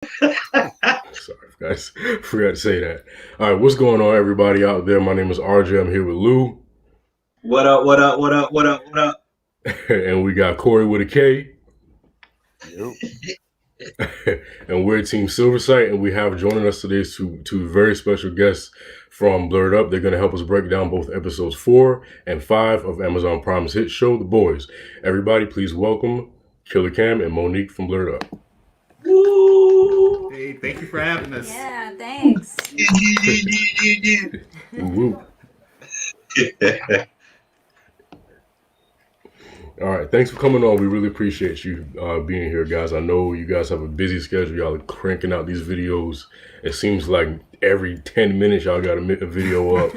Sorry, guys. Forgot to say that. All right, what's going on, everybody out there? My name is RJ. I'm here with Lou. What up, what up, what up, what up, what up? And we got Corey with a K. Yep. And we're Team Silversight, and we have joining us today two very special guests from Blurred Up. They're going to help us break down both episodes 4 and 5 of Amazon Prime's hit show, The Boys. Everybody, please welcome Killer Cam and Monique from Blurred Up. Woo! Hey, thank you for having us. Yeah, thanks. Woo. All right, thanks for coming on. We really appreciate you being here, guys. I know you guys have a busy schedule. Y'all are cranking out these videos. It seems like every 10 minutes y'all got a video up.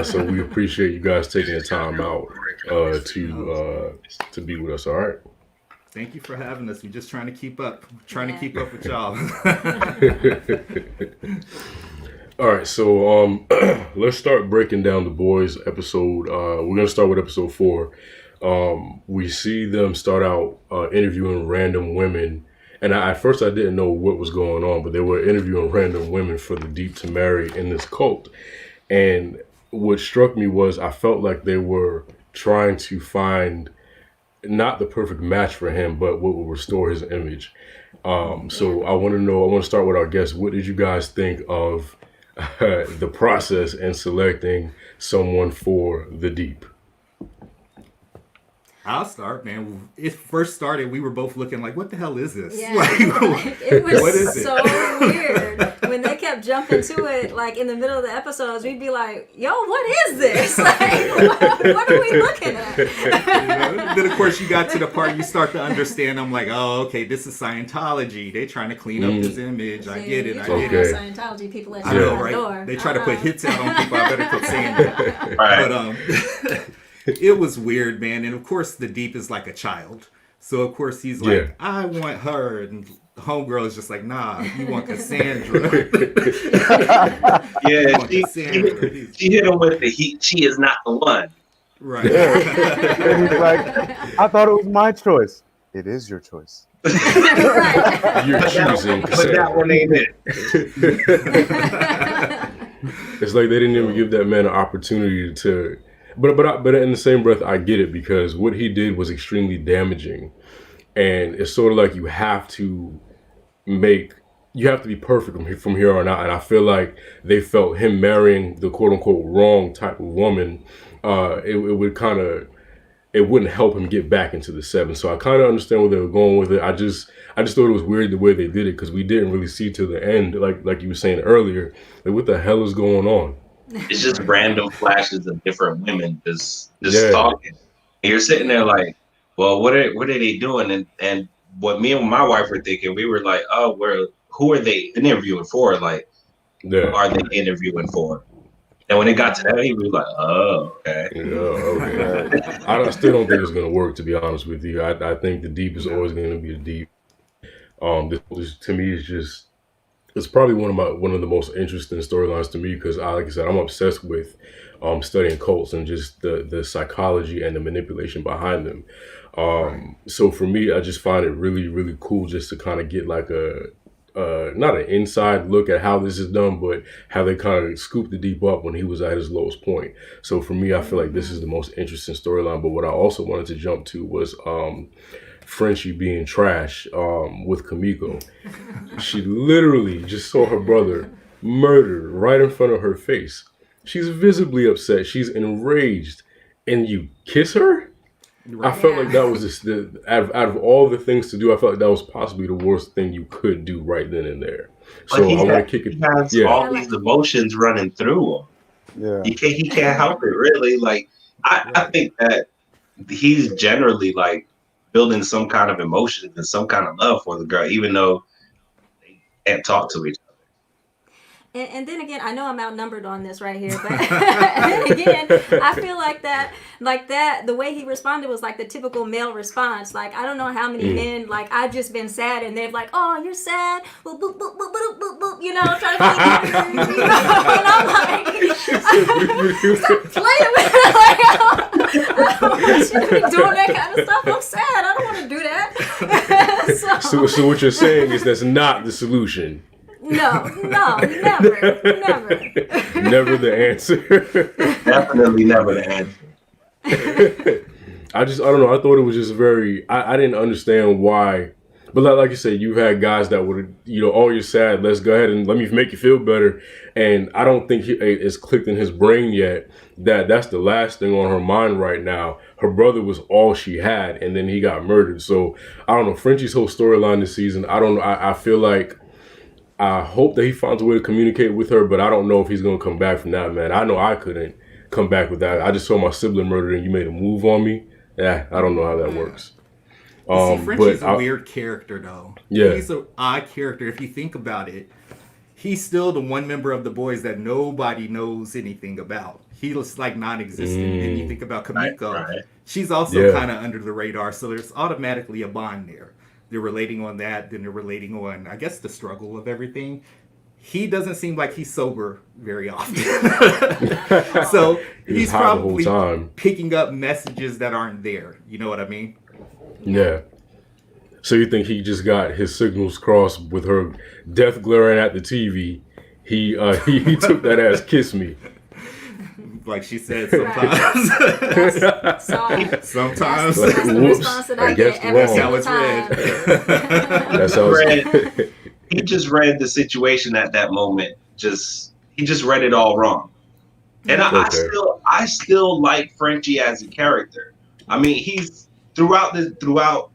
So we appreciate you guys taking the time out to be with us. All right. Thank you for having us. We're just trying to keep up. Trying to keep up with y'all. All right, so let's start breaking down The Boys episode. We're gonna start with episode 4. We see them start out interviewing random women, and at first I didn't know what was going on, but they were interviewing random women for the Deep to marry in this cult. And what struck me was I felt like they were trying to find not the perfect match for him, but what will restore his image. So I want to start with our guests. What did you guys think of the process in selecting someone for the Deep? I'll start, man. It first started, we were both looking like, what the hell is this? Yeah. Like, It was what is so weird. When they kept jumping to it, like in the middle of the episodes, we'd be like, yo, what is this? Like, what are we looking at? Then, of course, you got to the part you start to understand. I'm like, oh, okay, this is Scientology. They're trying to clean up his image. I get it. You I talking get it. about Scientology people at I your know, front right? door. They try to put hits out on people. I better quit saying that. Right. But it was weird, man. And of course, the Deep is like a child. So of course he's like, Yeah. I want her, and homegirl is just like, nah, you want Cassandra. Yeah, want Cassandra. she hit him with the heat. She is not the one. Right. And he's like, I thought it was my choice. It is your choice. Right. You're choosing But that one ain't it. It's like they didn't even give that man an opportunity to. But in the same breath, I get it, because what he did was extremely damaging, and it's sort of like you have to be perfect from here on out. And I feel like they felt him marrying the quote unquote wrong type of woman, it wouldn't help him get back into the 7. So I kind of understand where they were going with it. I just thought it was weird the way they did it, because we didn't really see to the end, like you were saying earlier. Like, what the hell is going on? It's just random flashes of different women just Yeah. talking. And you're sitting there like, well, what are they doing? And what me and my wife were thinking, we were like, oh, who are they interviewing for? Like, Yeah. who are they interviewing for? And when it got to that, he was like, oh, okay. Yeah, okay. I still don't think it's gonna work, to be honest with you. I think the Deep is always gonna be the Deep. This to me is just, it's probably one of the most interesting storylines to me, because like I said, I'm obsessed with studying cults and just the psychology and the manipulation behind them. So for me, I just find it really, really cool just to kind of get like not an inside look at how this is done, but how they kind of scooped the Deep up when he was at his lowest point. So for me, I feel like this is the most interesting storyline. But what I also wanted to jump to was Frenchie being trash with Kamiko. She literally just saw her brother murdered right in front of her face. She's visibly upset. She's enraged, and you kiss her? I felt like that was just out of all the things to do, I felt like that was possibly the worst thing you could do right then and there. So I want to kick it. He has all these emotions running through him. Yeah. He can't help it, really. Like, I think that he's generally like building some kind of emotion and some kind of love for the girl, even though they can't talk to each other. And then again, I know I'm outnumbered on this right here, but then again, I feel like that, the way he responded was like the typical male response. Like, I don't know how many men, like, I've just been sad, and they're like, oh, you're sad, boop, boop, boop, boop, boop, boop, boop, you know, trying to be, you know, and I'm like, wait a minute, like, I don't want you to be doing that kind of stuff. I'm sad. I don't want to do that. So what you're saying is that's not the solution. No, never. Never the answer. Definitely never the answer. I don't know. I thought it was just very. I didn't understand why. But like you said, you've had guys that would, oh, you're sad. Let's go ahead and let me make you feel better. And I don't think it's clicked in his brain yet that that's the last thing on her mind right now. Her brother was all she had, and then he got murdered. So I don't know. Frenchie's whole storyline this season, I don't know. I feel like I hope that he finds a way to communicate with her, but I don't know if he's gonna come back from that, man. I know I couldn't come back with that. I just saw my sibling murdered, and you made a move on me. Yeah, I don't know how that works. See, Frenchie's a weird character, though. Yeah. He's an odd character. If you think about it, he's still the one member of the boys that nobody knows anything about. He looks like non-existent. And you think about Kamiko. Right. She's also kind of under the radar, so there's automatically a bond there. They're relating on that, then they're relating on, I guess, the struggle of everything. He doesn't seem like he's sober very often. So he's high the whole probably time. picking up messages that aren't there. You know what I mean? Yeah. So you think he just got his signals crossed with her death glaring at the TV? He took that as "kiss me." Like she said, sometimes. Sometimes. Like, That's the whoops, response that I I guessed get every wrong. That's how single it's time. read. That's how it's He just read the situation at that moment. He just read it all wrong. And I still like Frenchie as a character. I mean, he's throughout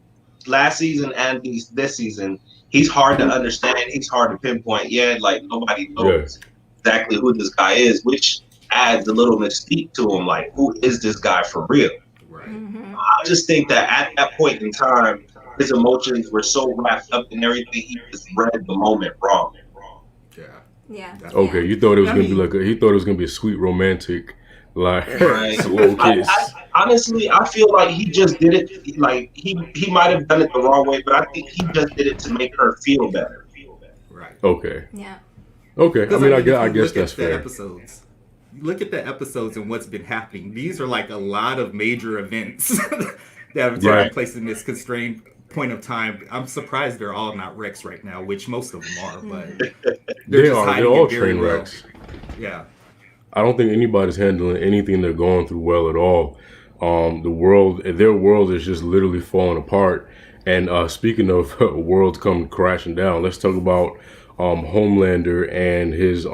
last season and this season, he's hard to understand. He's hard to pinpoint. Yeah, like nobody knows exactly who this guy is, which adds a little mystique to him. Like, who is this guy for real? Right. Mm-hmm. I just think that at that point in time, his emotions were so wrapped up in everything. He just read the moment wrong. Yeah. Yeah. Okay, you thought it was gonna be he thought it was gonna be a sweet romantic, like Right. slow kiss. Honestly, I feel like he just did it. Like he might have done it the wrong way, but I think he just did it to make her feel better. Right. Okay. Yeah. Okay. I mean, I if you guess look that's at the fair. episodes. Look at the episodes and what's been happening. These are like a lot of major events that have taken place in this constrained point of time. I'm surprised they're all not wrecks right now, which most of them are, but They just are. hiding They're all it very train well. wrecks. Yeah. I don't think anybody's handling anything they're going through well at all. Their world is just literally falling apart. And speaking of worlds come crashing down, let's talk about Homelander and his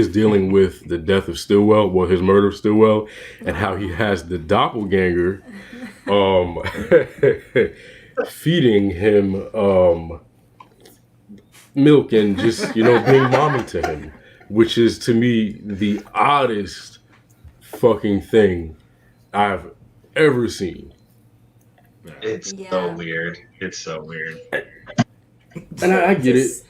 dealing with the death of Stillwell, his murder of Stillwell, and how he has the doppelganger feeding him milk and just being mommy to him, which is to me the oddest fucking thing I've ever seen. It's so weird. It's so weird. And I get it.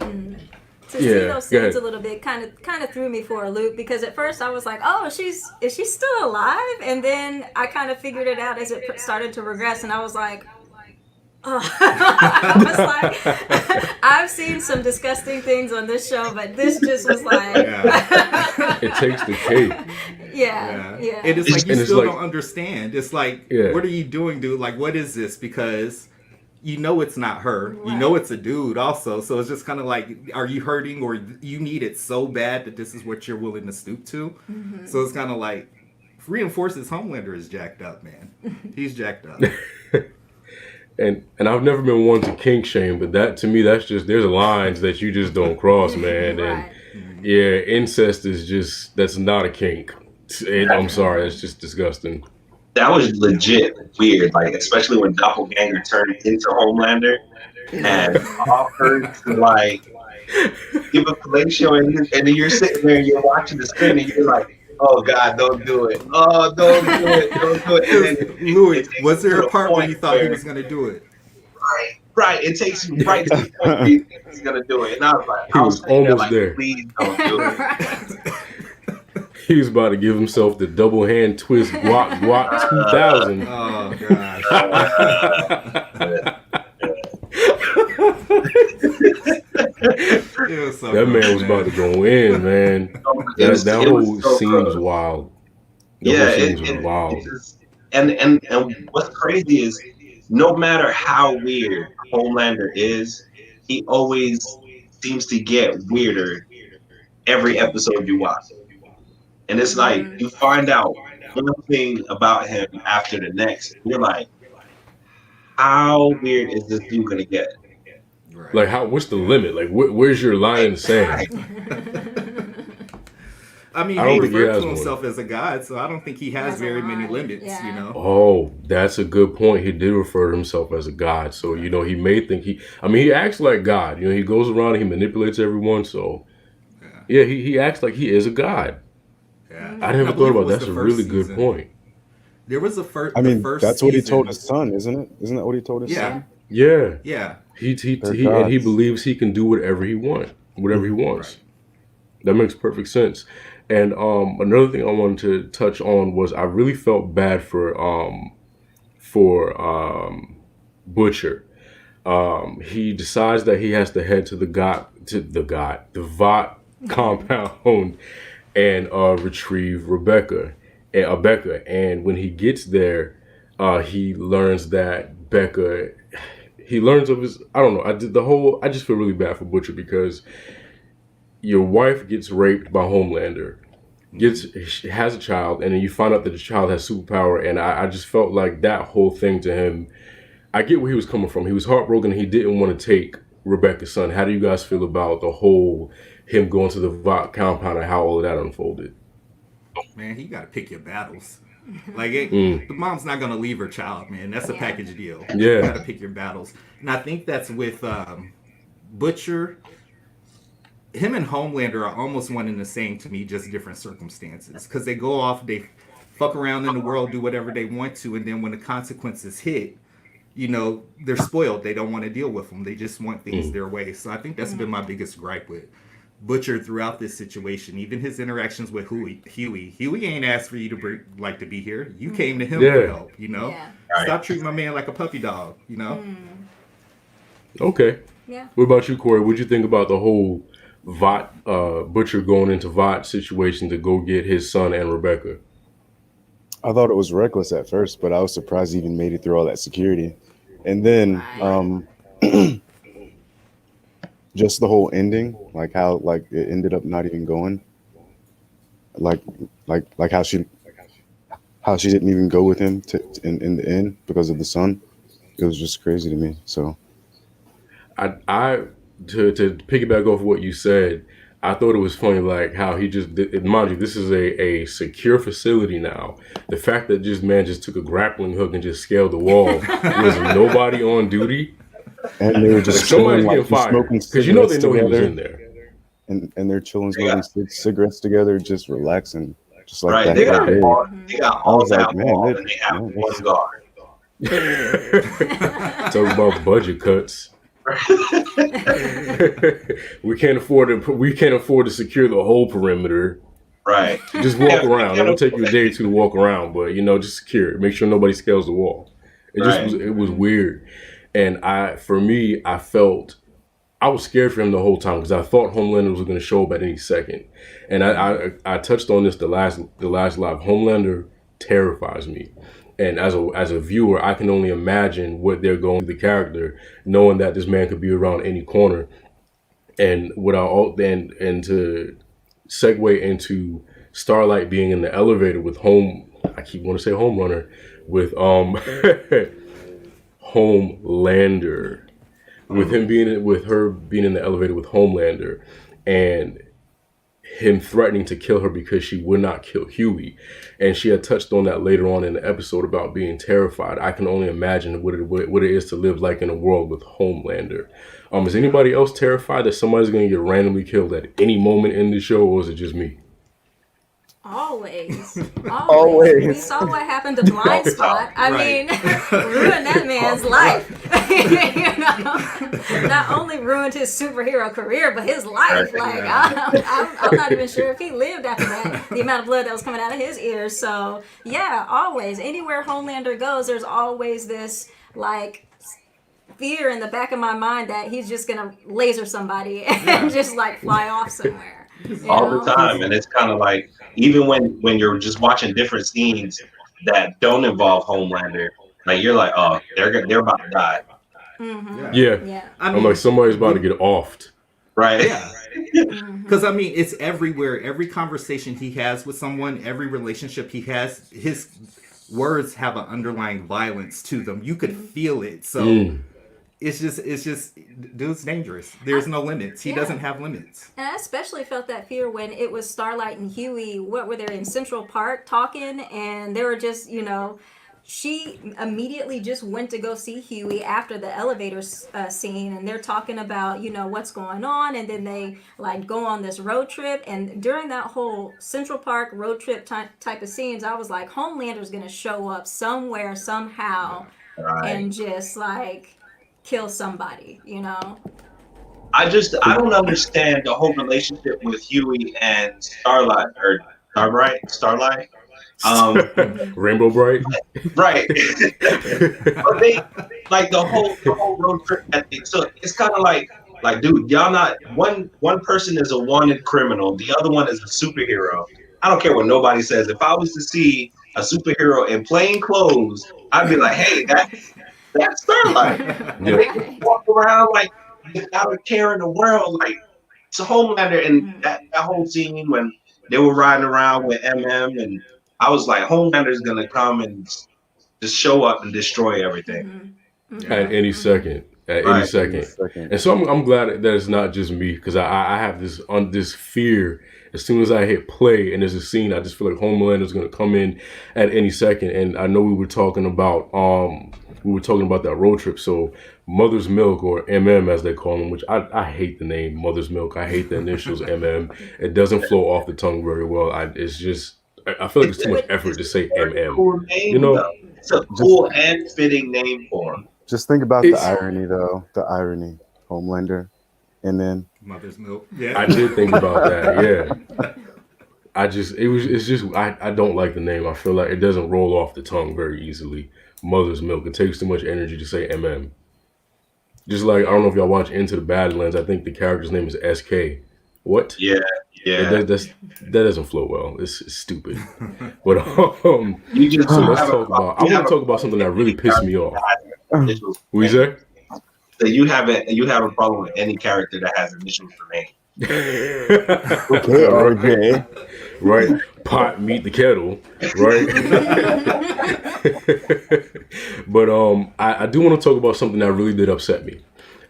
To see those scenes a little bit kind of threw me for a loop, because at first I was like, oh, is she still alive? And then I kind of figured it out as it started to regress, and I was like, oh. I was like, I've seen some disgusting things on this show, but this just was like, It takes the cake. yeah. And it's like you still don't understand. It's like, what are you doing, dude? Like, what is this? Because you know it's not her. Right. You know it's a dude also. So it's just kind of like, are you hurting, or you need it so bad that this is what you're willing to stoop to? Mm-hmm. So it's kind of like reinforces Homelander is jacked up, man. He's jacked up. And I've never been one to kink shame, but that to me, that's just, there's lines that you just don't cross, man. Right. And incest is just, that's not a kink. I'm sorry, that's just disgusting. That was legit weird, like especially when Doppelganger turned into Homelander and offered to like give a fellatio, and then you're sitting there and you're watching the screen and you're like, oh God, don't do it. Oh, don't do it. Don't do it. And then Louis, was there a part where you thought he was gonna do it? Right. It takes you right to the point where you think he's gonna do it. And I was like, he was almost there. Please don't do it. He was about to give himself the double hand twist guac 2000. Oh gosh. That man was about to go in, man. That whole scene was wild. And what's crazy is no matter how weird Homelander is, he always seems to get weirder every episode you watch. And it's like you find out one thing about him after the next. You're like, how weird is this dude gonna get? Right. Like, what's the limit? Like, where's your line in the sand? I mean, he referred to himself as a god, so I don't think he has very many limits, you know? Oh, that's a good point. He did refer to himself as a god, so, you know, he may think he acts like God. You know, he goes around and he manipulates everyone, so, yeah, he acts like he is a god. Yeah. I never thought about that. That's a really good point. There was a first. I mean, that's what he told his son, isn't it? Isn't that what he told his son? Yeah. Yeah. He believes he can do whatever he wants. Right. That makes perfect sense. And another thing I wanted to touch on was I really felt bad for Butcher. He decides that he has to head to the Vought compound and retrieve Becca. And when he gets there, he learns that Becca. He learns of his. I don't know. I just feel really bad for Butcher because your wife gets raped by Homelander, has a child, and then you find out that the child has superpower. And I just felt like that whole thing to him. I get where he was coming from. He was heartbroken. He didn't want to take Rebecca's son. How do you guys feel about the whole him going to the Vought compound and how all of that unfolded? Man, you got to pick your battles. Like, the mom's not going to leave her child, man. That's a package deal. Yeah. You got to pick your battles. And I think that's with Butcher. Him and Homelander are almost one and the same to me, just different circumstances. Because they go off, they fuck around in the world, do whatever they want to, and then when the consequences hit, you know, they're spoiled. They don't want to deal with them. They just want things their way. So I think that's been my biggest gripe with Butcher throughout this situation. Even his interactions with Huey ain't asked for you to be here. You came to him for help, you know? Yeah. Stop treating my man like a puppy dog, you know? Okay. Yeah. What about you, Corey? What'd you think about the whole Vought, Butcher going into Vought situation to go get his son and Rebecca? I thought it was reckless at first, but I was surprised he even made it through all that security. And then just the whole ending, like how it ended up not even going, like how she didn't even go with him in the end because of the son. It was just crazy to me. So I to piggyback off what you said, I thought it was funny, like how he just, mind you, this is a secure facility now. The fact that this man just took a grappling hook and just scaled the wall was nobody on duty. And they were just somebody's getting fired because you know they know he was in there. And they're chilling, smoking cigarettes together, just relaxing, just like right. that. They got all that wall, and they have one guard. Talk about budget cuts. we can't afford to secure the whole perimeter. Right. Just walk around. It'll take you a day or two to walk around, but just secure it. Make sure nobody scales the wall. It was weird. And I felt I was scared for him the whole time because I thought Homelander was going to show up at any second. And I touched on this the last live. Homelander terrifies me. And as a viewer, I can only imagine what they're going through the character, knowing that this man could be around any corner. And and to segue into Starlight being in the elevator with I keep wanting to say Homerunner, with Homelander, with her being in the elevator with Homelander, and him threatening to kill her because she would not kill Huey. And she had touched on that later on in the episode about being terrified. I can only imagine what it is to live like in a world with Homelander. Is anybody else terrified that somebody's going to get randomly killed at any moment in the show, or is it just me? Always. We saw what happened to Blind Spot. I mean, ruined that man's life. Not only ruined his superhero career, but his life. Like, I'm not even sure if he lived after that. The amount of blood that was coming out of his ears. So, yeah, always. Anywhere Homelander goes, there's always this, like, fear in the back of my mind that he's just gonna laser somebody and just, like, fly off somewhere. All the time. And it's kind of like, even when you're just watching different scenes that don't involve Homelander, Like you're like, oh, they're about to die, Mm-hmm. Yeah. Yeah. I'm like, somebody's about to get offed. right? Yeah. Because I mean, it's everywhere. Every conversation he has with someone, every relationship he has, his words have an underlying violence to them. You could feel it. So it's just, dude's dangerous. There's no limits. He Yeah. doesn't have limits. And I especially felt that fear when it was Starlight and Huey. What were they in Central Park talking? And they were just, she immediately just went to go see Huey after the elevator scene, and they're talking about what's going on, and then they like go on this road trip. And during that whole Central Park road trip type of scenes, I was like, Homelander's gonna show up somewhere somehow Right. and just like kill somebody, I don't understand the whole relationship with Huey and Starlight or Starlight. Rainbow Bright. Right. But they like the whole road trip that they took. It's kind of like dude, y'all not one person is a wanted criminal, the other one is a superhero. I don't care what nobody says. If I was to see a superhero in plain clothes, I'd be like, hey, that's Starlight. And they just walk around like without a care in the world. Like it's a Homelander, and that whole scene when they were riding around with MM, and I was like, Homelander's gonna come and just show up and destroy everything At any second. At any second. And so I'm glad that it's not just me, because I have this fear. As soon as I hit play and there's a scene, I just feel like Homelander's gonna come in at any second. And I know we were talking about that road trip. So Mother's Milk, or MM as they call them, which I hate the name Mother's Milk. I hate the initials MM. It doesn't flow off the tongue very well. It's just, I feel like it's too much effort to say MM. Cool name, though. It's a cool and fitting name for him. Just think about the irony, though. The irony. Homelander. And then Mother's Milk. Yeah. I did think about that. Yeah. I don't like the name. I feel like it doesn't roll off the tongue very easily. Mother's Milk. It takes too much energy to say MM. Just like, I don't know if y'all watch Into the Badlands. I think the character's name is SK. What? Yeah. That doesn't flow well. It's stupid. But You just so let's talk about. I want to talk about something that really pissed me off. What you say? So you have a problem with any character that has initials for name. okay, RJ. Right, pot meet the kettle, right? But I do want to talk about something that really did upset me.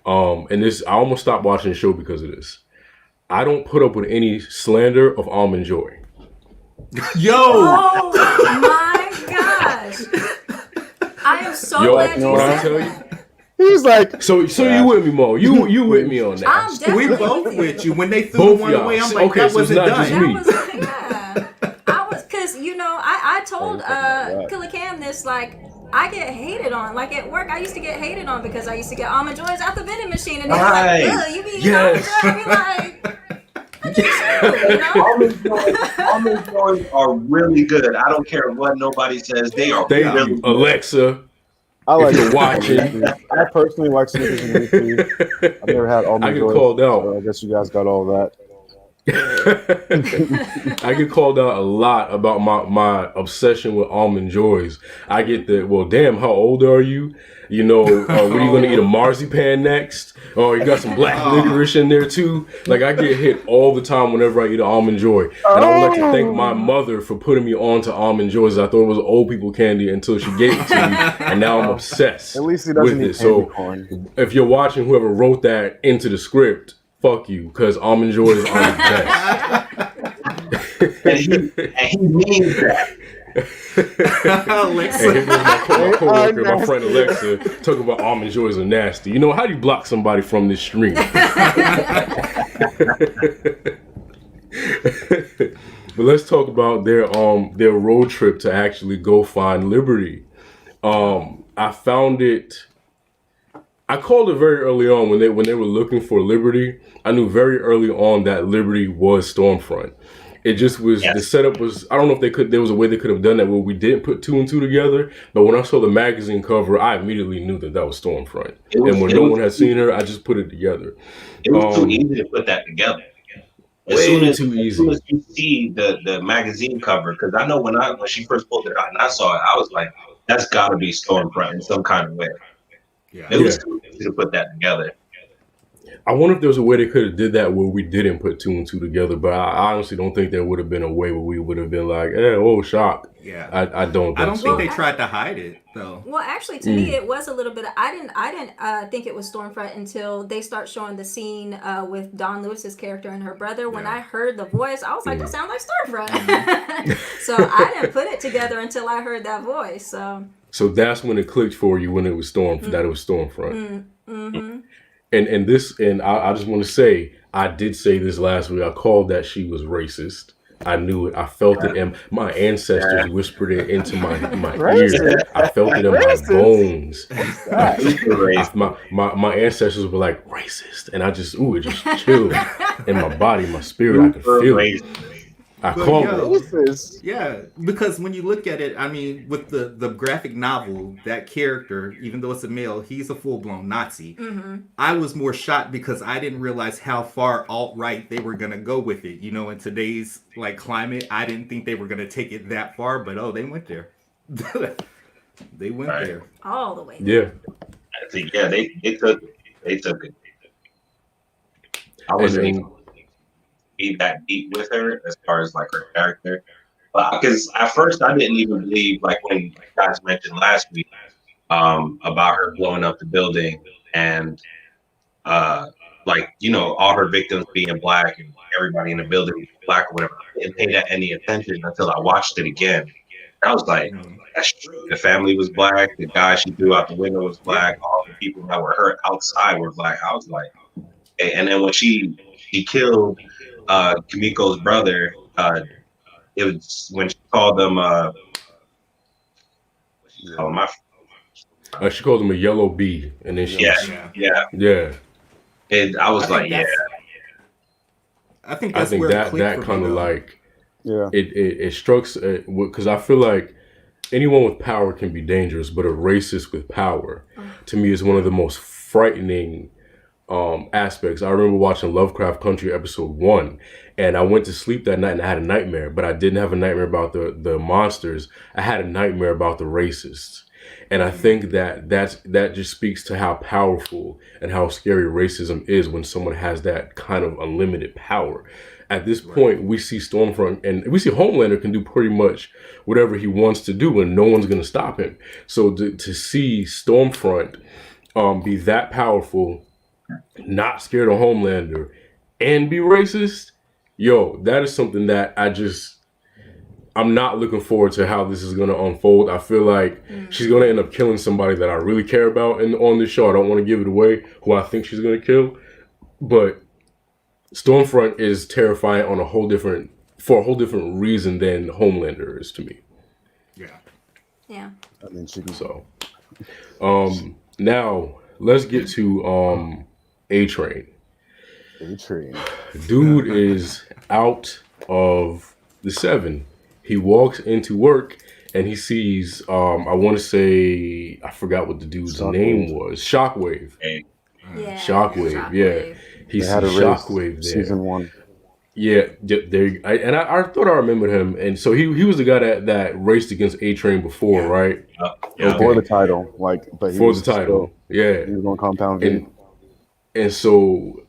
And this, I almost stopped watching the show because of this. I don't put up with any slander of Almond Joy. Yo! Oh my gosh! I am so glad you I said tell that. you. He's like, So you with me, Mo? You with me on that? I'm definitely We both with with you. you. When they threw Both one y'all. away, I'm like, Okay, that so it's wasn't not done. just me. That was, yeah. I was, because, I told Killer Cam this, like, I get hated on. Like, at work, I used to get hated on because I used to get Almond Joys out the vending machine. And they were like, ugh, you be Yes. Almond Joy? I'd be like, Almond Joys are really good. I don't care what nobody says. They are Thank really you, good. Alexa. I like If you're it. watching. I personally like Snickers and Reese's. I've never had almond I get joys, called out. so I guess you guys got all that. I get called out a lot about my obsession with Almond Joys. I get the, well, damn, how old are you? When are you going to eat a marzipan next? Oh, you got some black licorice in there too? Like, I get hit all the time whenever I eat an Almond Joy. And I would like to thank my mother for putting me on to Almond Joys. I thought it was old people candy until she gave it to me. And now I'm obsessed At least he with doesn't it. eat So candy corn. if you're watching, whoever wrote that into the script, fuck you, because Almond Joys are the best. And he means that. Alexa. And here goes my coworker, my friend Alexa, talking about Almond Joys are nasty. How do you block somebody from this stream? But let's talk about their road trip to actually go find Liberty. I found it. I called it very early on when they were looking for Liberty. I knew very early on that Liberty was Stormfront. It just was, the setup was, I don't know if there was a way they could have done that where we didn't put two and two together, but when I saw the magazine cover, I immediately knew that was Stormfront. And when no one had seen her, I just put it together. It was too easy to put that together. As soon as you see the magazine cover, because I know when she first pulled it out and I saw it, I was like, that's got to be Stormfront in some kind of way. Yeah. It was too easy to put that together. I wonder if there's a way they could have did that where we didn't put two and two together, but I honestly don't think there would have been a way where we would have been like, shock. Yeah. I don't think so. Think they tried to hide it though. Well, actually, to me, it was a little bit. I didn't think it was Stormfront until they start showing the scene with Dawn Lewis's character and her brother. When I heard the voice, I was like, "That sounds like Stormfront." So I didn't put it together until I heard that voice. So that's when it clicked for you when it was that it was Stormfront. Mm-hmm. And I just want to say, I did say this last week. I called that she was racist. I knew it. I felt it, and my ancestors whispered it into my ear. I felt it in my bones. My ancestors were like racist, and I just it just chilled in my body, my spirit. I could feel it. I called it. Yeah, because when you look at it, I mean, with the graphic novel, that character, even though it's a male, he's a full-blown Nazi. Mm-hmm. I was more shocked because I didn't realize how far alt-right they were going to go with it. You know, in today's climate, I didn't think they were going to take it that far, but they went there. They went there. All the way. Yeah. I think, they took it. I wasn't be that deep with her as far as her character, but because at first I didn't even believe when you guys mentioned last week about her blowing up the building and all her victims being black and everybody in the building was black or whatever. I didn't pay that any attention until I watched it again. And I was like, that's true. The family was black. The guy she threw out the window was black. All the people that were hurt outside were black. I was like, and then when she killed Kimiko's brother, it was when she called them she called him a yellow bee, and then she yeah. And I was I think that kind of it strikes because I feel like anyone with power can be dangerous, but a racist with power to me is one of the most frightening aspects. I remember watching Lovecraft Country episode 1, and I went to sleep that night and I had a nightmare, but I didn't have a nightmare about the monsters. I had a nightmare about the racists. And I think that just speaks to how powerful and how scary racism is when someone has that kind of unlimited power. At this point, we see Stormfront and we see Homelander can do pretty much whatever he wants to do, and no one's going to stop him. So to see Stormfront be that powerful, not scared of Homelander, and be racist, that is something that I'm not looking forward to how this is going to unfold. I feel like she's going to end up killing somebody that I really care about on this show. I don't want to give it away who I think she's going to kill, but Stormfront is terrifying for a whole different reason than Homelander is to me. Yeah. I mean, she can. So, now let's get to A-Train. A-Train. Dude is out of the 7. He walks into work and he sees, I want to say, I forgot what the dude's name was. Shockwave. Yeah. Shockwave. Yeah. He sees Shockwave there. Season 1. Yeah. I thought I remembered him. And so he was the guy that raced against A-Train before, right? Yeah. For the title. But he for was the title. Yeah. He was on Compound V. And so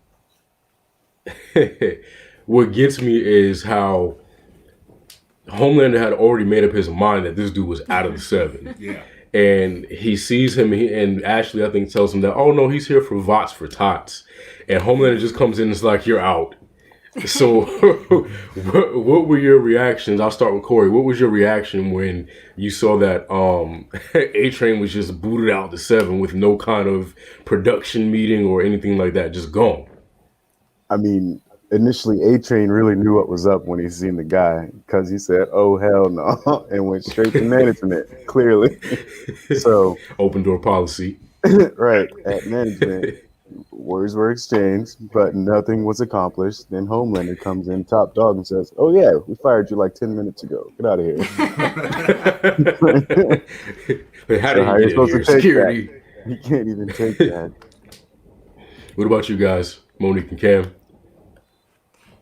what gets me is how Homelander had already made up his mind that this dude was out of the 7. Yeah. And he sees him, and Ashley, I think, tells him that, oh, no, he's here for Vots for Tots. And Homelander just comes in and is like, you're out. So what were your reactions? I'll start with Corey. What was your reaction when you saw that A-Train was just booted out the 7 with no kind of production meeting or anything like that, just gone? I mean, initially, A-Train really knew what was up when he seen the guy, because he said, oh, hell no, and went straight to management, clearly. So open door policy. Right, at management, words were exchanged, but nothing was accomplished. Then Homelander comes in, top dog, and says, oh, yeah, we fired you like 10 minutes ago. Get out of here. How are you supposed to take security? That? You can't even take that. What about you guys, Monique and Cam?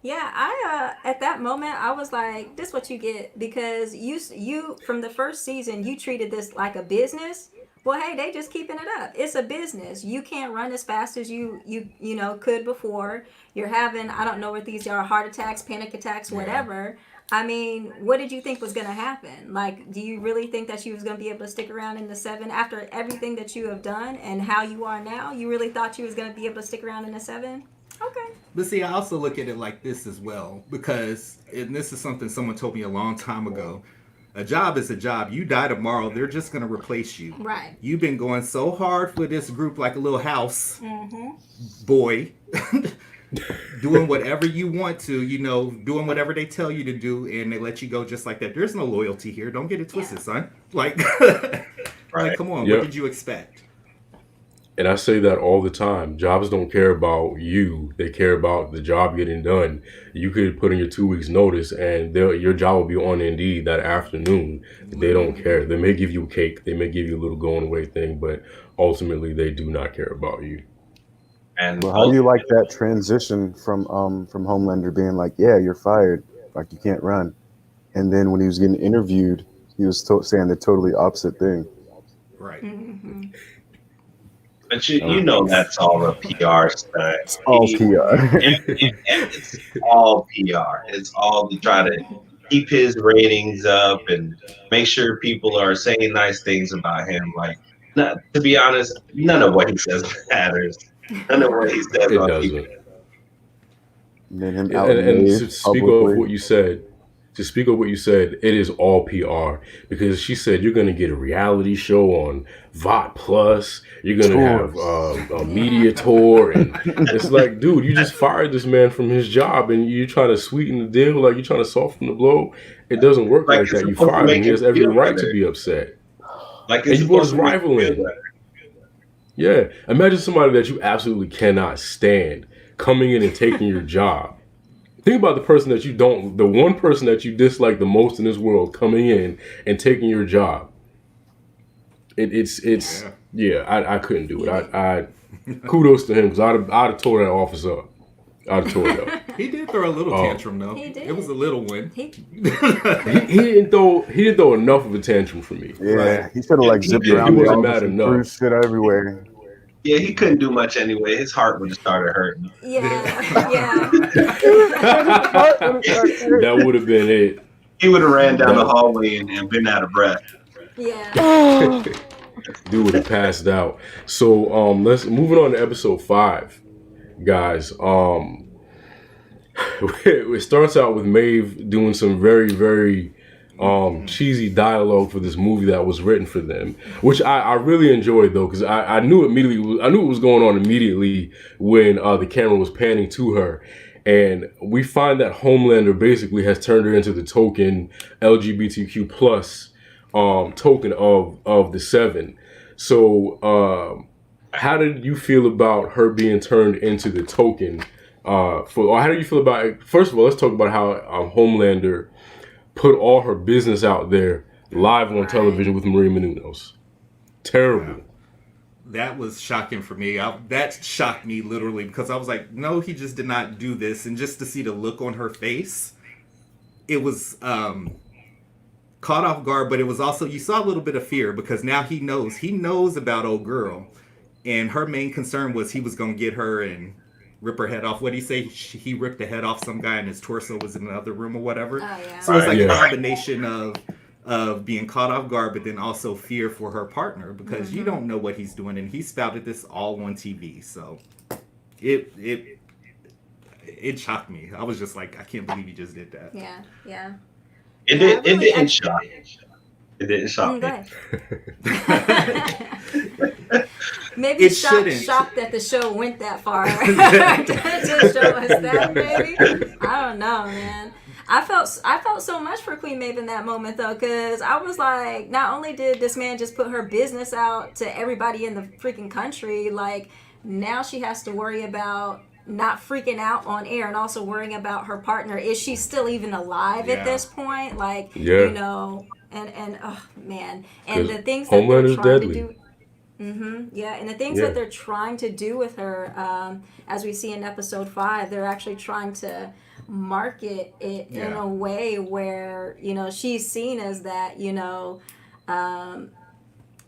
Yeah, I at that moment I was like, "This what you get," because you from the first season you treated this like a business. Well, hey, they just keeping it up. It's a business. You can't run as fast as you know could before. You're having I don't know what these are heart attacks, panic attacks, Yeah. whatever. I mean, what did you think was gonna happen? Like, do you really think that you was gonna be able to stick around in the seven after everything that you have done and how you are now? You really thought you was gonna be able to stick around in the seven? Okay. But see, I also look at it like this as well, because, and this is something someone told me a long time ago, a job is a job. You die tomorrow, they're just going to replace you. Right. You've been going so hard for this group like a little house Mm-hmm. boy, doing whatever you want to, you know, doing whatever they tell you to do, and they let you go just like that. There's no loyalty here. Don't get it twisted, son. Like, like, Right. come on, Yep. what did you expect? And I say that all the time. Jobs don't care about you. They care about the job getting done. You could put in your 2 weeks notice and your job will be on Indeed that afternoon. They don't care. They may give you a cake. They may give you a little going away thing, but ultimately they do not care about you. And Well, how do you like that transition from Homelander being like, "Yeah, you're fired, like you can't run," and then when he was getting interviewed, he was saying the totally opposite thing. Right. Mm-hmm. but you know that's all a PR stunt. It's all PR. It's all PR. It's all to try to keep his ratings up and make sure people are saying nice things about him. Like, to be honest, none of what he says matters. None of what he says It on doesn't. TV. And then him And, out and to speak of publicly. what you said, it is all PR because she said you're going to get a reality show on VOT Plus. You're going to have a media tour, and it's like, dude, you just fired this man from his job, and you're trying to sweeten the deal, like you're trying to soften the blow. It doesn't work Like like it's that. You supposed to fired him; make he him has every feel right to better. be upset. Like And it's you brought supposed his to make rival him feel in. better. Yeah, imagine somebody that you absolutely cannot stand coming in and taking your job. Think about the person that you don't, the one person that you dislike the most in this world coming in and taking your job. It's Yeah. I couldn't do it. I kudos to him because I'd have tore that office up. I'd have tore it up. He did throw a little Oh. tantrum though. He did. It was a little one. He, He didn't throw enough of a tantrum for me. Yeah, Right. he should have like He zipped did. around He the wasn't office mad and enough. threw shit everywhere. Yeah, he couldn't do much anyway. His heart would have started hurting. yeah, yeah. That would have been it. He would have ran down the hallway and been out of breath. Yeah. Dude would have passed out. So let's moving on to episode 5, guys. It starts out with Maeve doing some very, very cheesy dialogue for this movie that was written for them, which I really enjoyed though, because I knew immediately, I knew what was going on immediately when the camera was panning to her. And we find that Homelander basically has turned her into the token LGBTQ plus token of the Seven. So how did you feel about her being turned into the token? Or how do you feel about it? First of all, let's talk about how Homelander put all her business out there live on television with Maria Menounos. Terrible. That was shocking for me. That shocked me literally because I was like, no, he just did not do this. And just to see the look on her face, it was caught off guard, but it was also, you saw a little bit of fear because now he knows about old girl. And her main concern was he was going to get her and rip her head off. What did he say? He ripped the head off some guy and his torso was in another room or whatever. Oh, yeah. So it's like Yeah. a combination of being caught off guard, but then also fear for her partner because you don't know what he's doing, and he spouted this all on TV. So it shocked me. I was just like, I can't believe he just did that. Yeah, yeah. It Yeah, didn't really, shock. It didn't shock Go me. ahead. Maybe It shouldn't. shocked that the show went that far to show us that. Maybe I don't know, man. I felt so much for Queen Maeve in that moment though, because I was like, not only did this man just put her business out to everybody in the freaking country, like now she has to worry about not freaking out on air and also worrying about her partner. Is she still even alive at Yeah. this point? Like, Yeah. you know, and oh man, and 'Cause the things that they're Homelander's trying deadly. to do. Yeah, and the things Yeah. that they're trying to do with her, as we see in episode 5, they're actually trying to market it in a way where, she's seen as that,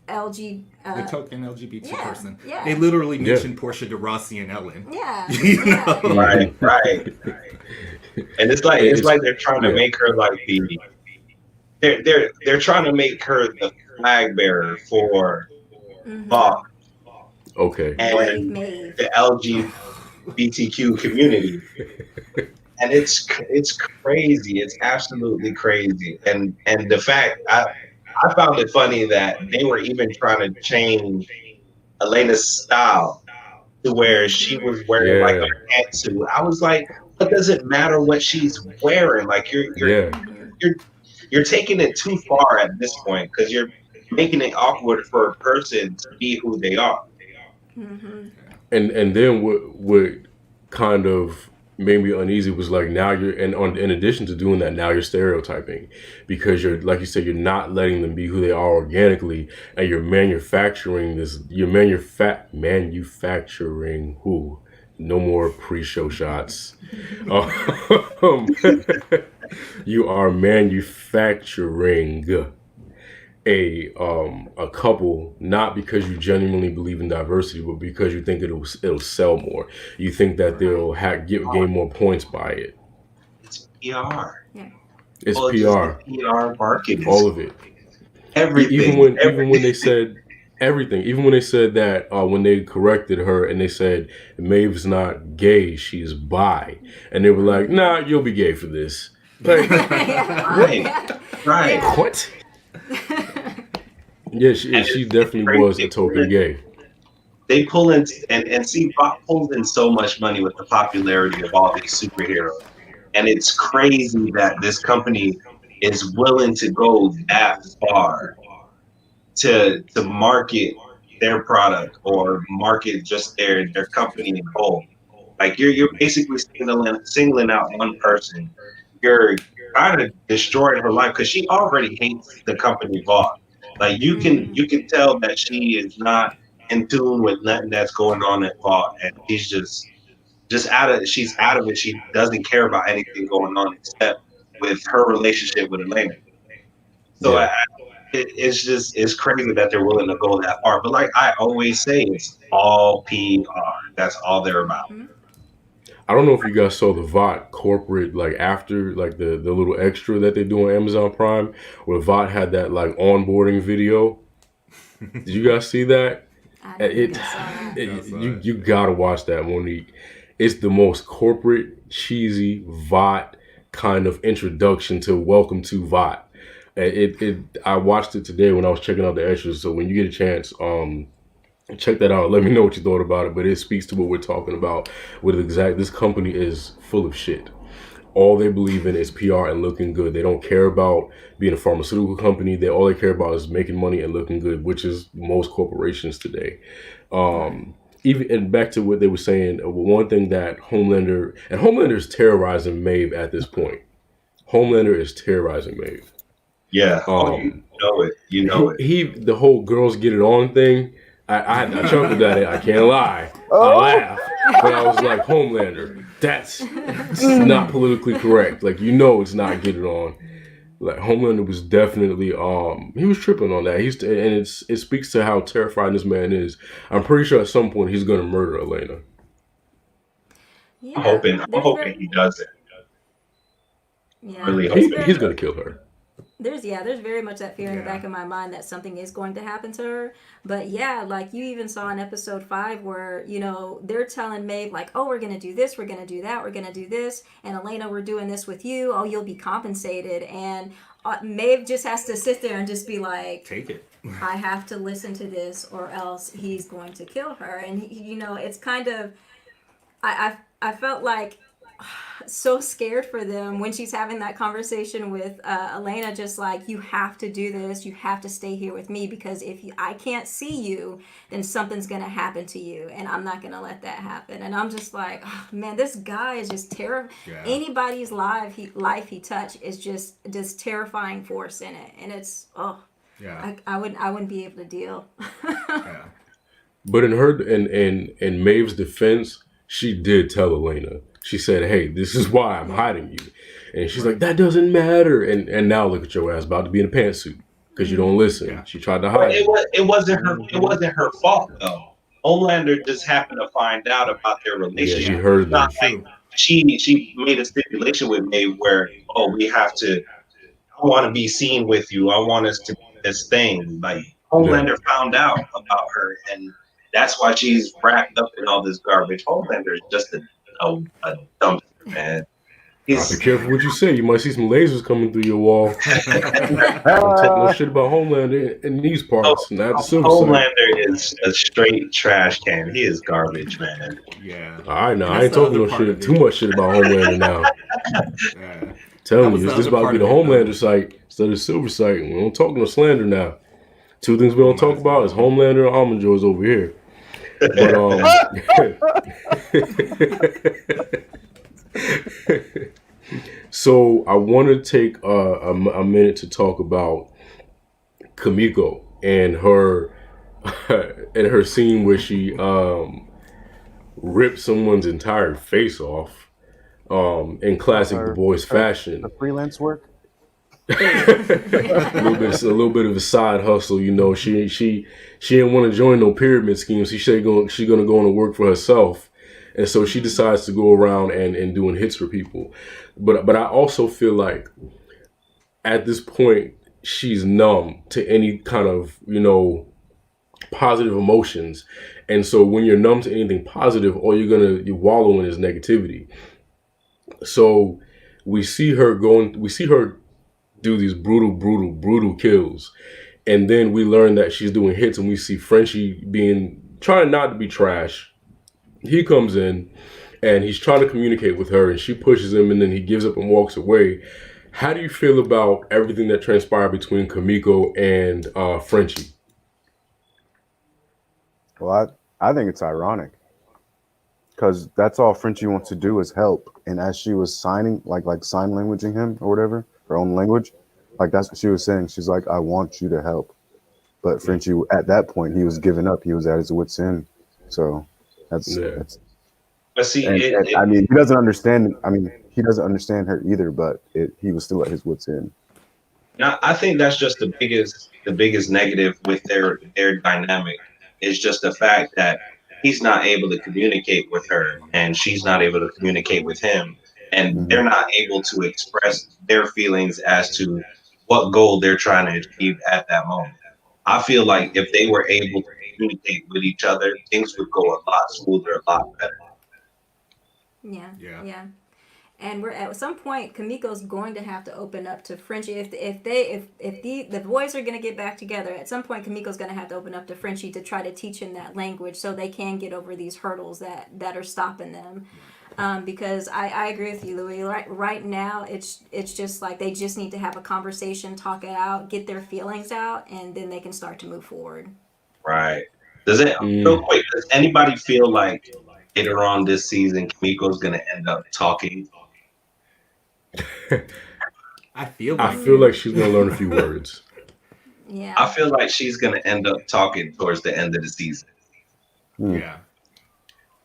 LG. The token LGBT Yeah, person. yeah. They literally mentioned Portia de Rossi and Ellen. Yeah. You know? Right. And it's like they're trying to make her like they're trying to make her the flag bearer for Vought Okay. and Maeve. the LGBTQ community. And it's crazy. It's absolutely crazy. And the fact I found it funny that they were even trying to change Elena's style to where she was wearing like a pantsuit. I was like, what does it matter what she's wearing? Like you're taking it too far at this point because you're making it awkward for a person to be who they are. Mm-hmm. And then what kind of made me uneasy was like now in addition to doing that, now you're stereotyping because you're, like you said, you're not letting them be who they are organically, and you're manufacturing this. You're manufacturing who? No more pre-show shots. You are manufacturing a couple, not because you genuinely believe in diversity, but because you think it'll sell more. You think that they'll gain more points by it. It's PR. Yeah. It's PR. PR marketing. All of it. Everything. Even when they said everything. Even when they said that when they corrected her and they said Maeve's not gay, she's bi, and they were like, "Nah, you'll be gay for this." Like, right. What? Yeah, she definitely was a token gay. They pull in and see Vought pulls in so much money with the popularity of all these superheroes, and it's crazy that this company is willing to go that far to market their product or market just their company in whole. Like you're basically singling out one person. You're kind of destroying her life because she already hates the company Vought. Like you can tell that she is not in tune with nothing that's going on at Vought, and she's just out of it. She doesn't care about anything going on except with her relationship with Elena. So it's crazy that they're willing to go that far. But like I always say, it's all PR. That's all they're about. I don't know if you guys saw the Vought corporate, like after like the little extra that they do on Amazon Prime, where Vought had that like onboarding video. Did you guys see that? You gotta watch that, Monique. It's the most corporate, cheesy Vought kind of introduction to welcome to Vought. I watched it today when I was checking out the extras. So when you get a chance, check that out. Let me know what you thought about it. But it speaks to what we're talking about. This company is full of shit. All they believe in is PR and looking good. They don't care about being a pharmaceutical company. All they care about is making money and looking good, which is most corporations today. And back to what they were saying, one thing that Homelander is terrorizing Maeve at this point. Homelander is terrorizing Maeve. Yeah. You know it. The whole girls get it on thing. I chuckled at it. I can't lie. I laughed, but I was like, Homelander, that's not politically correct. Like, it's not get it on. Like Homelander was definitely he was tripping on that. It speaks to how terrifying this man is. I'm pretty sure at some point he's gonna murder Elena. Yeah, I'm hoping he does it. Yeah, Really he's gonna kill her. There's very much that fear in the back of my mind that something is going to happen to her. But yeah, like you even saw in episode 5 where, they're telling Maeve like, oh, we're going to do this, we're going to do that, we're going to do this. And Elena, we're doing this with you. Oh, you'll be compensated. And Maeve just has to sit there and just be like, take it. I have to listen to this or else he's going to kill her. And, it's kind of, I felt like so scared for them when she's having that conversation with Elena, just like, you have to do this, you have to stay here with me, because if I can't see you, then something's gonna happen to you, and I'm not gonna let that happen. And I'm just like, oh, man, this guy is just terrible. Anybody's life he touch is just this terrifying force in it, and it's I wouldn't be able to deal. But in Maeve's defense, she did tell Elena She said, "Hey, this is why I'm hiding you." And she's like, "That doesn't matter." And now look at your ass about to be in a pantsuit because you don't listen. Yeah. She tried to But hide. it wasn't her fault though. Homelander just happened to find out about their Yeah, relationship. she heard them. True. She made a stipulation with Maeve where, we have to. I want to be seen with you. I want us to do this thing. Like Homelander found out about her, and that's why she's wrapped up in all this garbage. Homelander is just a dumpster, man. Be careful what you say. You might see some lasers coming through your wall. Don't talk no shit about Homelander in these parts. Not the Silver Side. Homelander is a straight trash can. He is garbage, man. Yeah. All right, now And I that's ain't the talking other no part shit. of it. Too much shit about Homelander now. Yeah. Telling was you, the it's just other about to be the part of it, Homelander site instead of the Silver Site. We don't talk no slander now. Two things we don't talk about is Homelander and Almond Joys over here. But so I want to take a minute to talk about Kimiko and her scene where she ripped someone's entire face off in classic The Boys fashion. The freelance work. a little bit of a side hustle, you know. She didn't want to join no pyramid scheme. She's gonna go and work for herself, and so she decides to go around and doing hits for people. But I also feel like at this point she's numb to any kind of, you know, positive emotions, and so when you're numb to anything positive, all you wallow in is negativity. So we see her do these brutal kills, and then we learn that she's doing hits, and we see Frenchie trying not to be trash. He comes in and he's trying to communicate with her, and she pushes him, and then he gives up and walks away. How do you feel about everything that transpired between Kimiko and Frenchie? Well, I think it's ironic because that's all Frenchie wants to do is help. And as she was signing, like sign languaging him or whatever, her own language, like that's what she was saying. She's like, I want you to help. But Frenchie, at that point, he was giving up. He was at his wit's end. So that's. But see, I mean, he doesn't understand. I mean, he doesn't understand her either. But he was still at his wit's end. Now, I think that's just the biggest negative with their dynamic is just the fact that he's not able to communicate with her, and she's not able to communicate with him, and they're not able to express their feelings as to what goal they're trying to achieve at that moment. I feel like if they were able to communicate with each other, things would go a lot smoother, a lot better. Yeah. And we're at some point, Kimiko's going to have to open up to Frenchie. If the boys are going to get back together, at some point, Kimiko's going to have to open up to Frenchie to try to teach him that language so they can get over these hurdles that are stopping them. Because I agree with you, Louis. Right now, it's just like they just need to have a conversation, talk it out, get their feelings out, and then they can start to move forward. Right. Real quick, does anybody feel like later on this season, Kimiko's going to end up talking? I feel like she's going to learn a few words. Yeah. I feel like she's going to end up talking towards the end of the season. Yeah.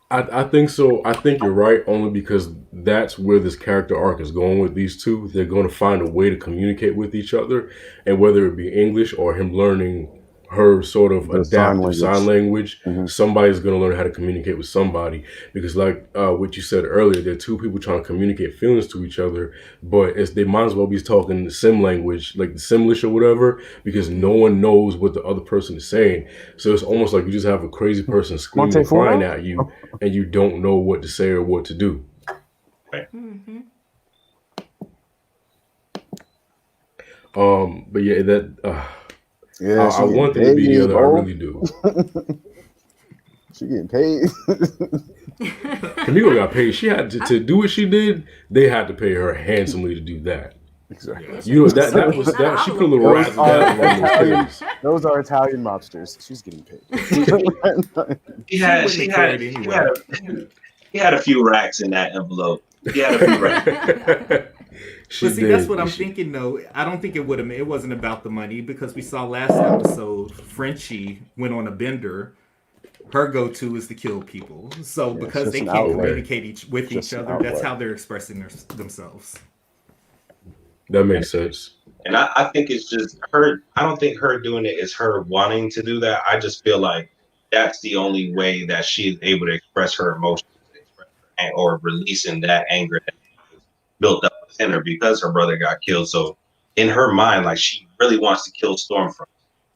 I think so. I think you're right, only because that's where this character arc is going with these two. They're going to find a way to communicate with each other, and whether it be English or him learning her sort of adaptive sign language, somebody's going to learn how to communicate with somebody. Because like what you said earlier, there are two people trying to communicate feelings to each other, but they might as well be talking the sim language, like the Simlish or whatever, because no one knows what the other person is saying. So it's almost like you just have a crazy person screaming and crying at you, and you don't know what to say or what to do. But yeah, that... Yeah, I want them to be together. I really do. She getting paid. Kimiko got paid. She had to do what she did. They had to pay her handsomely to do that. Exactly. You know that was that. She put a little razzle dazzle on those. Those are Italian mobsters. She's getting paid. He had a few racks in that envelope. He had a few racks. But see, that's what I'm thinking, though. I don't think it wasn't about the money, because we saw last episode Frenchie went on a bender her go-to is to kill people. So Yeah, because they an can't outlet. communicate with Just each an other, that's outlet. how they're expressing themselves. That makes sense. And I think it's just her. I don't think her doing it is her wanting to do that. I just feel like that's the only way that she is able to express her emotions, or releasing that anger that was built up within her because her brother got killed. So in her mind, like, she really wants to kill Stormfront.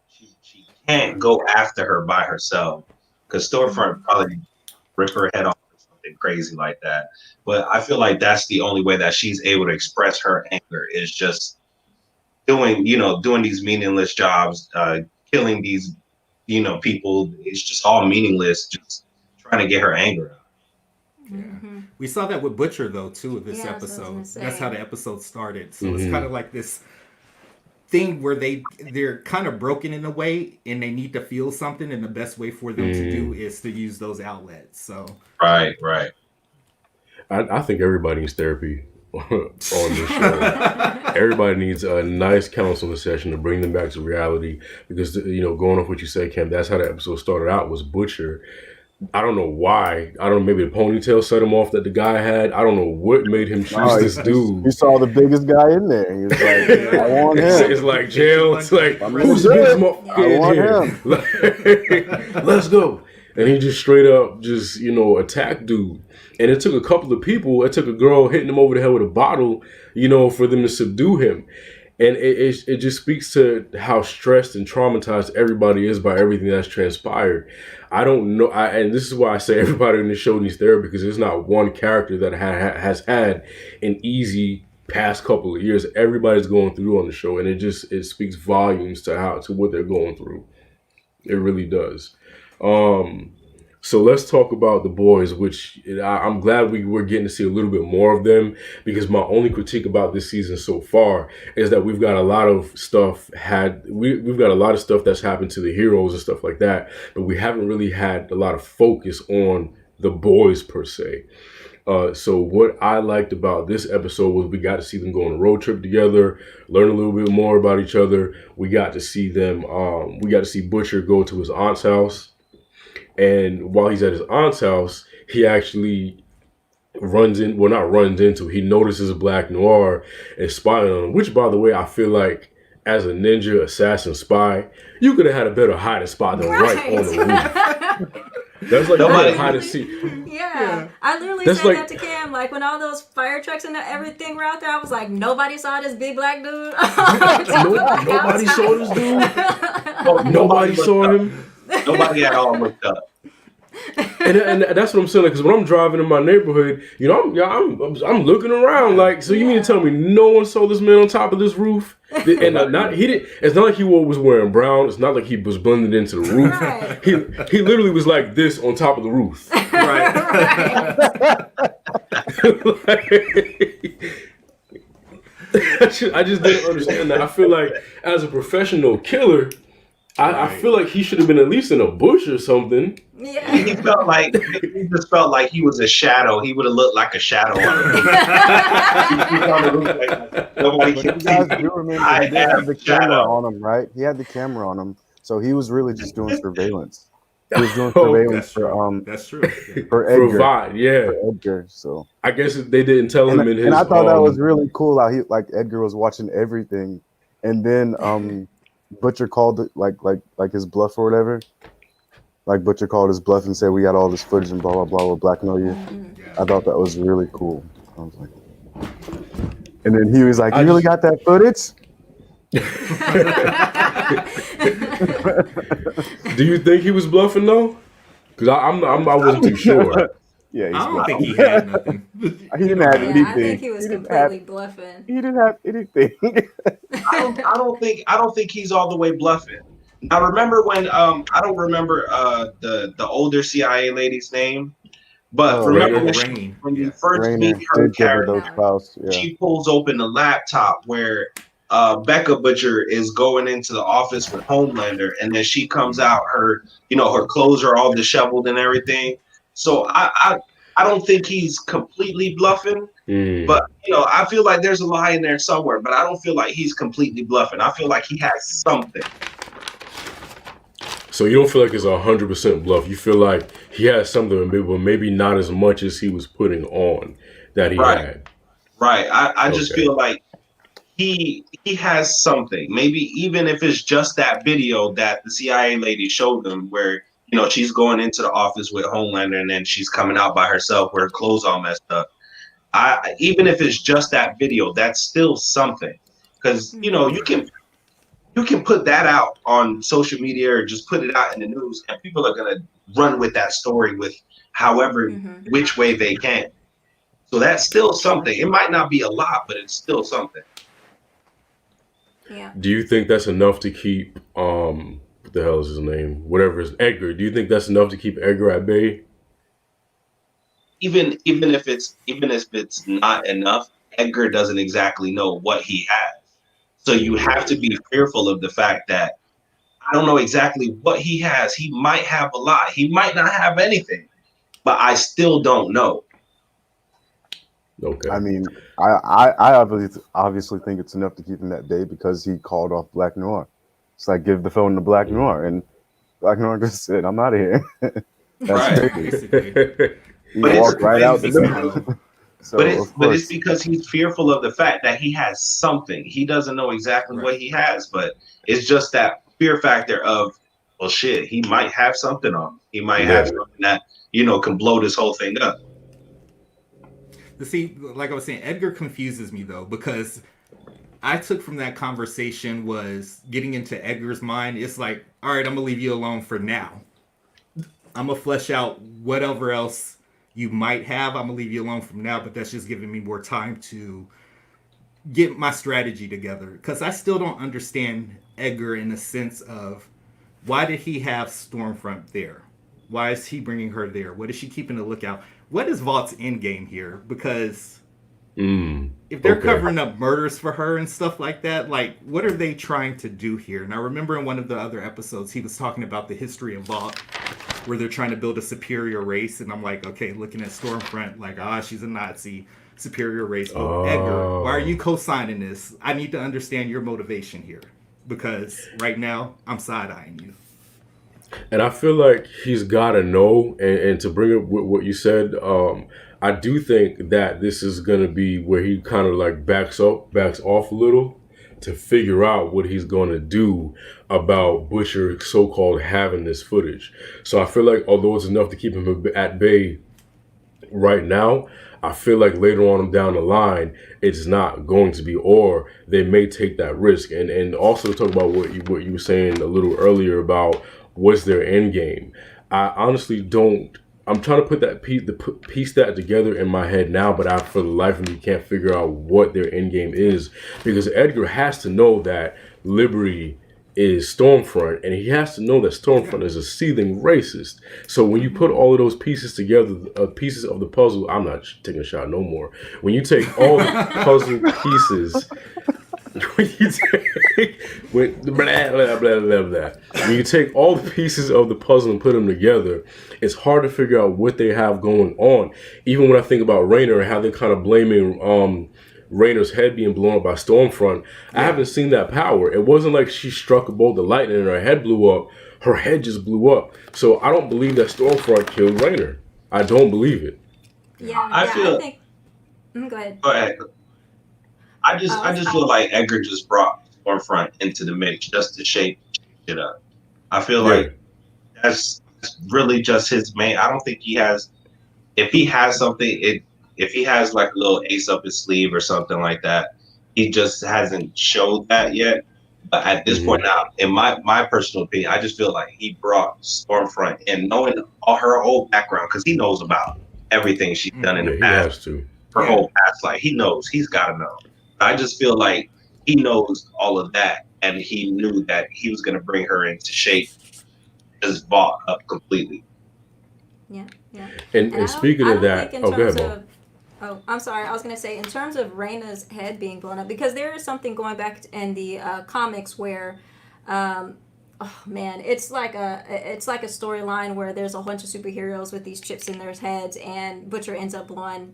She can't go after her by herself because Stormfront probably rip her head off or something crazy like that. But I feel like that's the only way that she's able to express her anger is just doing these meaningless jobs, killing these, people. It's just all meaningless, just trying to get her anger out. Yeah. We saw that with Butcher though too with this Yeah, that's what I was episode. gonna say. That's how the episode started. So it's kind of like this thing where they're kind of broken in a way and they need to feel something, and the best way for them to do is to use those outlets. So Right. I think everybody needs therapy on this show. Everybody needs a nice counseling session to bring them back to reality. Because, going off what you said, Cam, that's how the episode started out, was Butcher. I don't know why. I don't know, maybe the ponytail set him off that the guy had. I don't know what made him choose this dude. He saw the biggest guy in there. He was like, I want him. It's like jail. It's like, I'm who's the biggest I motherfucker in want here? Let's go. And he just straight up just, attacked dude. And it took a couple of people. It took a girl hitting him over the head with a bottle, for them to subdue him. And it just speaks to how stressed and traumatized everybody is by everything that's transpired. I don't know. And this is why I say everybody in the show needs therapy, because there's not one character that has had an easy past couple of years. Everybody's going through on the show, and it speaks volumes to what they're going through. It really does. So let's talk about the boys, which I'm glad we're getting to see a little bit more of them, because my only critique about this season so far is that we've got a lot of stuff we've got a lot of stuff that's happened to the heroes and stuff like that, but we haven't really had a lot of focus on the boys per se. So what I liked about this episode was we got to see them go on a road trip together, learn a little bit more about each other. We got to see them. We got to see Butcher go to his aunt's house. And while he's at his aunt's house, he actually he notices a Black Noir and spying on him, which, by the way, I feel like as a ninja assassin spy, you could have had a better hiding spot than right on the roof. That's like Nobody hide and seek. Yeah. I literally That's said like- that to Cam. Like, when all those fire trucks and everything were out there, I was like, nobody saw this big black dude. Nobody saw this dude. Nobody saw him. Nobody at all looked up. And that's what I'm saying. Because when I'm driving in my neighborhood, I'm looking around. Like, so you mean to tell me no one saw this man on top of this roof? And he didn't. It's not like he was wearing brown. It's not like he was blended into the roof. Right. He literally was like this on top of the roof. right. I just didn't understand that. I feel like as a professional killer, I feel like he should have been at least in a bush or something. Yeah. He just felt like he was a shadow. He would have looked like a shadow on the roof. Nobody But can you see guys me. do remember I he did have have the camera shadow. on him, right? He had the camera on him, so he was really just doing surveillance. He was doing Oh, surveillance That's true. Yeah. for Edgar. Provide, yeah. For Edgar, so I guess they didn't tell him in his. and I thought that was really cool how Edgar was watching everything, and then Butcher called it like his bluff or whatever. Like Butcher called his bluff and said we got all this footage and blah blah blah with Black Know You. Yeah. I thought that was really cool. I was like, and then he was like, "You really got that footage?" Do you think he was bluffing though? Because I wasn't too sure. Yeah, I don't think he had nothing. He didn't have Yeah, anything. I think he was completely bluffing. He didn't have anything. I don't think he's all the way bluffing. Now remember when I don't remember the older CIA lady's name, but Oh, remember Rain. when you Yeah. first Rainer meet her did give her character, those files. Yeah. she pulls open the laptop where Becca Butcher is going into the office with Homelander, and then she comes out, her clothes are all disheveled and everything. So I don't think he's completely bluffing, but I feel like there's a lie in there somewhere, but I don't feel like he's completely bluffing. I feel like he has something. So you don't feel like it's 100% bluff. You feel like he has something, but maybe not as much as he was putting on that he had. Right. I just feel like he has something. Maybe even if it's just that video that the CIA lady showed him, where she's going into the office with Homelander and then she's coming out by herself, with her clothes all messed up. Even if it's just that video, that's still something. Because you can put that out on social media or just put it out in the news, and people are gonna run with that story with however which way they can. So that's still something. It might not be a lot, but it's still something. Yeah. Do you think that's enough to keep what the hell is his name? Whatever is Edgar. Do you think that's enough to keep Edgar at bay? Even if it's not enough, Edgar doesn't exactly know what he has. So you have to be fearful of the fact that I don't know exactly what he has. He might have a lot. He might not have anything, but I still don't know. Okay. I mean, I obviously think it's enough to keep him at bay because he called off Black Noir. It's like, give the phone to Black Noir, and Black Noir just said, "I'm out of here." That's crazy. He walked right out the door. So, but it's because he's fearful of the fact that he has something. He doesn't know exactly what he has, but it's just that fear factor of, well, shit, he might have something on him. He might have something that, can blow this whole thing up. See, like I was saying, Edgar confuses me, though, because I took from that conversation was getting into Edgar's mind. It's like, all right, I'm going to leave you alone for now. I'm going to flesh out whatever else you might have. I'm gonna leave you alone from now, but that's just giving me more time to get my strategy together, because I still don't understand Edgar in the sense of, why did he have Stormfront there? Why is he bringing her there? What is she keeping a lookout? What is Vaught's end game here? Because if they're covering up murders for her and stuff like that, like, what are they trying to do here? And I remember in one of the other episodes, he was talking about the history of Vought, where they're trying to build a superior race. And I'm like, okay, looking at Stormfront, like, she's a Nazi, superior race. Oh, Edgar, why are you co-signing this? I need to understand your motivation here, because right now I'm side-eyeing you. And I feel like he's got to know, and to bring up what you said, I do think that this is going to be where he kind of like backs off a little to figure out what he's going to do about Butcher so-called having this footage. So I feel like although it's enough to keep him at bay right now, I feel like later on down the line, it's not going to be, or they may take that risk. And also to talk about what you were saying a little earlier about what's their end game. I honestly don't. I'm trying to put that piece that together in my head now, but I, for the life of me, can't figure out what their end game is, because Edgar has to know that Liberty is Stormfront, and he has to know that Stormfront is a seething racist. So when you put all of those pieces together, pieces of the puzzle, I'm not taking a shot no more. When you take all the puzzle pieces, when you take all the pieces of the puzzle and put them together, it's hard to figure out what they have going on. Even when I think about Raynor and how they're kind of blaming Raynor's head being blown up by Stormfront, I haven't seen that power. It wasn't like she struck a bolt of lightning and her head blew up. Her head just blew up. So I don't believe that Stormfront killed Raynor. I don't believe it. Yeah, I think. Go ahead. Go ahead. I just feel like Edgar just brought Stormfront into the mix just to shake it up. I feel like that's really just his main. I don't think he has. If he has something, if he has like a little ace up his sleeve or something like that, he just hasn't showed that yet. But at this point now, in my personal opinion, I just feel like he brought Stormfront in, knowing all her whole background, because he knows about everything she's done in the past. He has to. Her whole past life, he knows. He's got to know. I just feel like he knows all of that, and he knew that he was going to bring her into shape, just Vought up completely. Yeah. And speaking of that, go ahead, Mom. Oh, I'm sorry. I was going to say, in terms of Rayna's head being blown up, because there is something going back in the comics where oh man, it's like a storyline where there's a bunch of superheroes with these chips in their heads, and Butcher ends up blowing,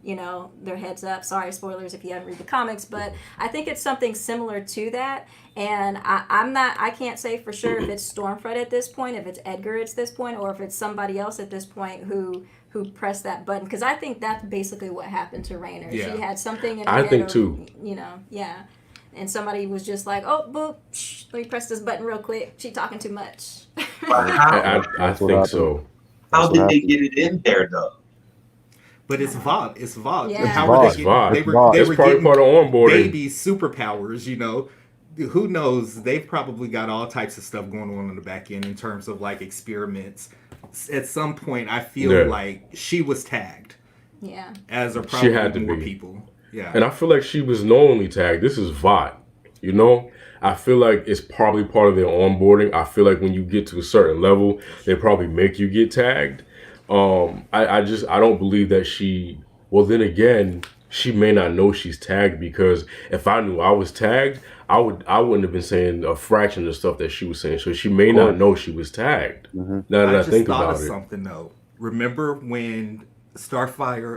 their heads up. Sorry, spoilers if you haven't read the comics, but I think it's something similar to that. And I can't say for sure if it's Stormfront at this point, if it's Edgar at this point, or if it's somebody else at this point who pressed that button, because I think that's basically what happened to Raynor. Yeah. She had something in her I head, think too. Yeah. And somebody was just like, "Oh, boop! Let me press this button real quick. She talking too much." But how, I think so. how That's did what they get it in there though? But it's Vought. It's Vought. Yeah. How Vought. were It's they Vought. getting, Vought. they That's were probably getting part of onboarding. baby superpowers, Who knows? They've probably got all types of stuff going on in the back end in terms of like experiments. At some point, I feel Yeah. like she was tagged, Yeah. as are probably had to more be. people. Yeah. And I feel like she was knowingly tagged. This is VOT, I feel like it's probably part of their onboarding. I feel like when you get to a certain level, they probably make you get tagged. I don't believe that she. Well, then again, she may not know she's tagged, because if I knew I was tagged, I wouldn't have been saying a fraction of the stuff that she was saying. So she may not know she was tagged. Now that I just think thought about of it. something though. Remember when Starlight. We